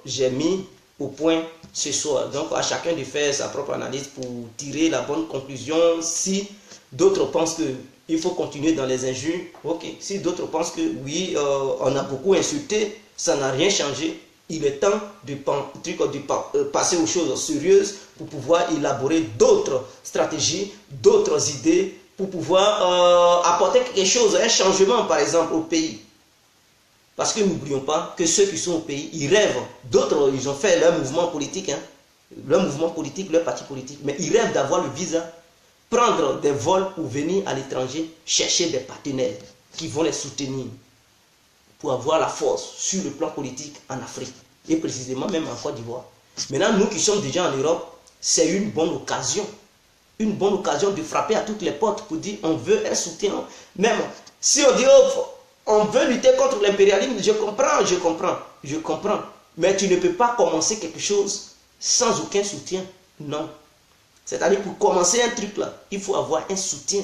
j'ai mis au point ce soir. Donc à chacun de faire sa propre analyse pour tirer la bonne conclusion. Si d'autres pensent qu'il faut continuer dans les injures, ok. Si d'autres pensent que oui, on a beaucoup insulté, ça n'a rien changé. Il est temps de passer aux choses sérieuses pour pouvoir élaborer d'autres stratégies, d'autres idées, pour pouvoir apporter quelque chose, un changement par exemple au pays. Parce que n'oublions pas que ceux qui sont au pays, ils rêvent. D'autres, ils ont fait leur mouvement politique, hein, leur mouvement politique, leur parti politique, mais ils rêvent d'avoir le visa, prendre des vols pour venir à l'étranger, chercher des partenaires qui vont les soutenir pour avoir la force sur le plan politique en Afrique et précisément même en Côte d'Ivoire. Maintenant, nous qui sommes déjà en Europe, c'est une bonne occasion de frapper à toutes les portes pour dire on veut un soutien. Même si on dit on veut lutter contre l'impérialisme, je comprends. Mais tu ne peux pas commencer quelque chose sans aucun soutien. Non. C'est-à-dire pour commencer un truc là, il faut avoir un soutien.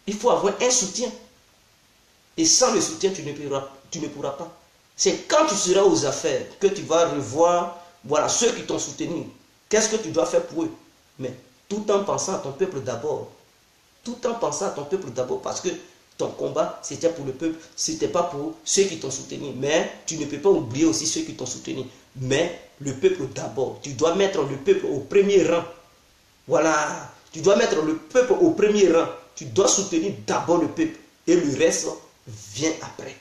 Il faut avoir un soutien. Et sans le soutien, tu ne pourras pas. C'est quand tu seras aux affaires que tu vas revoir, voilà, ceux qui t'ont soutenu. Qu'est-ce que tu dois faire pour eux? Mais tout en pensant à ton peuple d'abord. Tout en pensant à ton peuple d'abord. Parce que ton combat, c'était pour le peuple, c'était pas pour ceux qui t'ont soutenu. Mais tu ne peux pas oublier aussi ceux qui t'ont soutenu. Mais le peuple d'abord. Tu dois mettre le peuple au premier rang. Voilà. Tu dois mettre le peuple au premier rang. Tu dois soutenir d'abord le peuple. Et le reste vient après.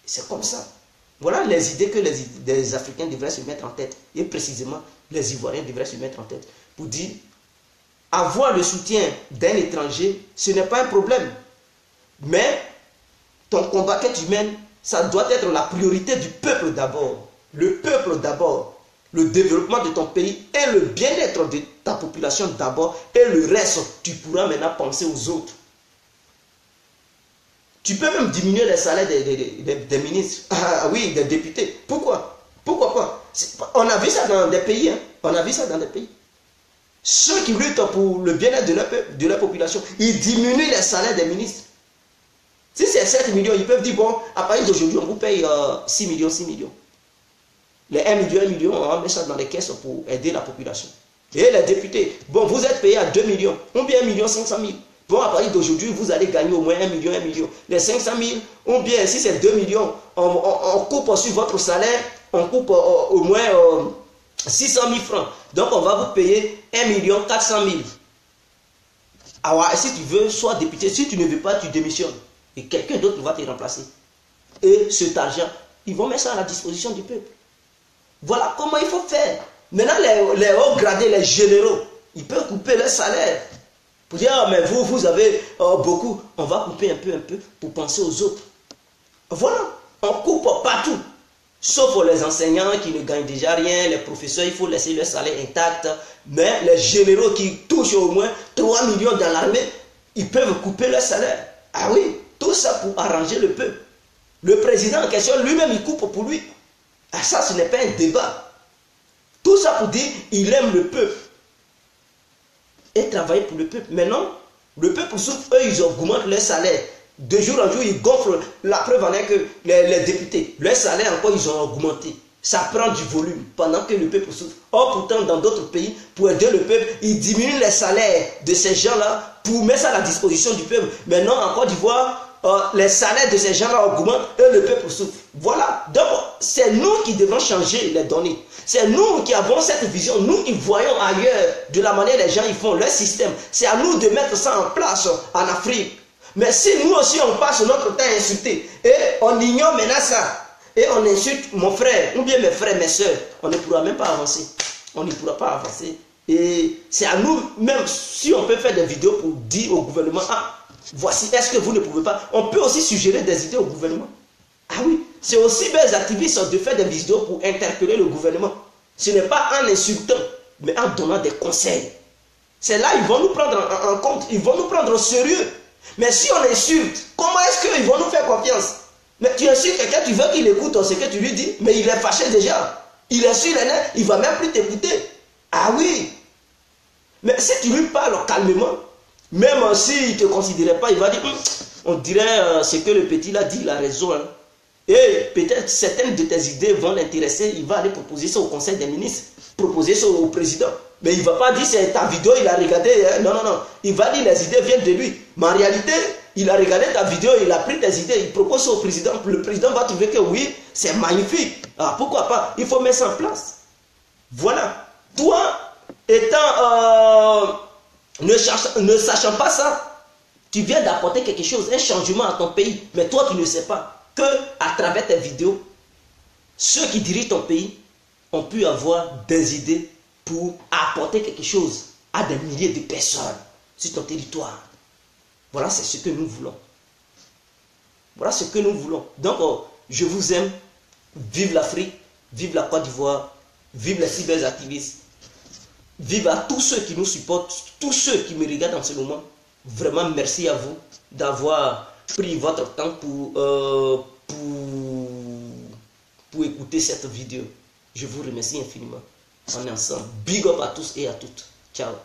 C'est comme ça. Voilà les idées que les Africains devraient se mettre en tête. Et précisément, les Ivoiriens devraient se mettre en tête. Pour dire, avoir le soutien d'un étranger, ce n'est pas un problème. Mais ton combat que tu mènes, ça doit être la priorité du peuple d'abord. Le peuple d'abord. Le développement de ton pays et le bien-être de ta population d'abord. Et le reste, tu pourras maintenant penser aux autres. Tu peux même diminuer les salaires des ministres. Ah oui, des députés. Pourquoi? Pourquoi pas? On a vu ça dans des pays. Hein? On a vu ça dans des pays. Ceux qui luttent pour le bien-être de leur population, ils diminuent les salaires des ministres. Si c'est 7 millions, ils peuvent dire, bon, à partir d'aujourd'hui, on vous paye 6 millions. Les 1 million, on met ça dans les caisses pour aider la population. Et les députés, bon, vous êtes payés à 2 millions, ou bien 1 500 000. Bon, à partir d'aujourd'hui, vous allez gagner au moins 1 million. Les 500 000, ou bien si c'est 2 millions, on coupe sur votre salaire, on coupe au moins 600 000 francs. Donc, on va vous payer 1 400 000. Alors, si tu veux, sois député. Si tu ne veux pas, tu démissionnes. Et quelqu'un d'autre va te remplacer. Et cet argent, ils vont mettre ça à la disposition du peuple. Voilà comment il faut faire. Maintenant, les hauts gradés, les généraux, ils peuvent couper leur salaire. Pour dire, ah, mais vous avez beaucoup. On va couper un peu pour penser aux autres. Voilà, on coupe partout. Sauf les enseignants qui ne gagnent déjà rien, les professeurs, il faut laisser leur salaire intact. Mais les généraux qui touchent au moins 3 millions dans l'armée, ils peuvent couper leur salaire. Ah oui, tout ça pour arranger le peuple. Le président en question, lui-même, il coupe pour lui. Ah, ça, ce n'est pas un débat. Tout ça pour dire, il aime le peuple. Et travailler pour le peuple. Maintenant, le peuple souffre, eux, ils augmentent leur salaire. De jour en jour, ils gonflent. La preuve en est que les députés, leur salaire encore, ils ont augmenté. Ça prend du volume pendant que le peuple souffre. Or, pourtant, dans d'autres pays, pour aider le peuple, ils diminuent les salaires de ces gens-là pour mettre ça à la disposition du peuple. Maintenant, en Côte d'Ivoire, les salaires de ces gens-là augmentent et le peuple souffre. Voilà. Donc, c'est nous qui devons changer les données. C'est nous qui avons cette vision. Nous qui voyons ailleurs de la manière les gens ils font leur système. C'est à nous de mettre ça en place en Afrique. Mais si nous aussi on passe notre temps à insulter et on ignore maintenant ça, et on insulte mon frère, ou bien mes frères, mes soeurs, on ne pourra même pas avancer. On ne pourra pas avancer. Et c'est à nous, même si on peut faire des vidéos pour dire au gouvernement, ah, voici, est-ce que vous ne pouvez pas? On peut aussi suggérer des idées au gouvernement. Ah oui, c'est aussi bien les activistes de faire des vidéos pour interpeller le gouvernement. Ce n'est pas en insultant, mais en donnant des conseils. C'est là ils vont nous prendre en compte, ils vont nous prendre au sérieux. Mais si on insulte, comment est-ce qu'ils vont nous faire confiance? Mais tu insultes quelqu'un, tu veux qu'il écoute ce que tu lui dis, mais il est fâché déjà. Il est sur les nerfs, il ne va même plus t'écouter. Ah oui. Mais si tu lui parles calmement, même s'il ne te considérait pas, il va dire, on dirait ce que le petit là dit, il a raison. Hein. Et peut-être certaines de tes idées vont l'intéresser, il va aller proposer ça au conseil des ministres, proposer ça au président. Mais il ne va pas dire c'est ta vidéo, il a regardé. Hein. Non, non, non. Il va dire les idées viennent de lui. Mais en réalité, il a regardé ta vidéo, il a pris tes idées, il propose ça au président. Le président va trouver que oui, c'est magnifique. Ah, pourquoi pas? Il faut mettre ça en place. Voilà. Toi, étant, ne sachant pas ça, tu viens d'apporter quelque chose, un changement à ton pays. Mais toi, tu ne sais pas que à travers tes vidéos, ceux qui dirigent ton pays ont pu avoir des idées pour apporter quelque chose à des milliers de personnes sur ton territoire. Voilà, c'est ce que nous voulons. Voilà ce que nous voulons. Donc, je vous aime. Vive l'Afrique, vive la Côte d'Ivoire, vive les cyberactivistes, vive à tous ceux qui nous supportent, tous ceux qui me regardent en ce moment. Vraiment, merci à vous d'avoir pris votre temps pour écouter cette vidéo. Je vous remercie infiniment. On est ensemble. Big up à tous et à toutes. Ciao.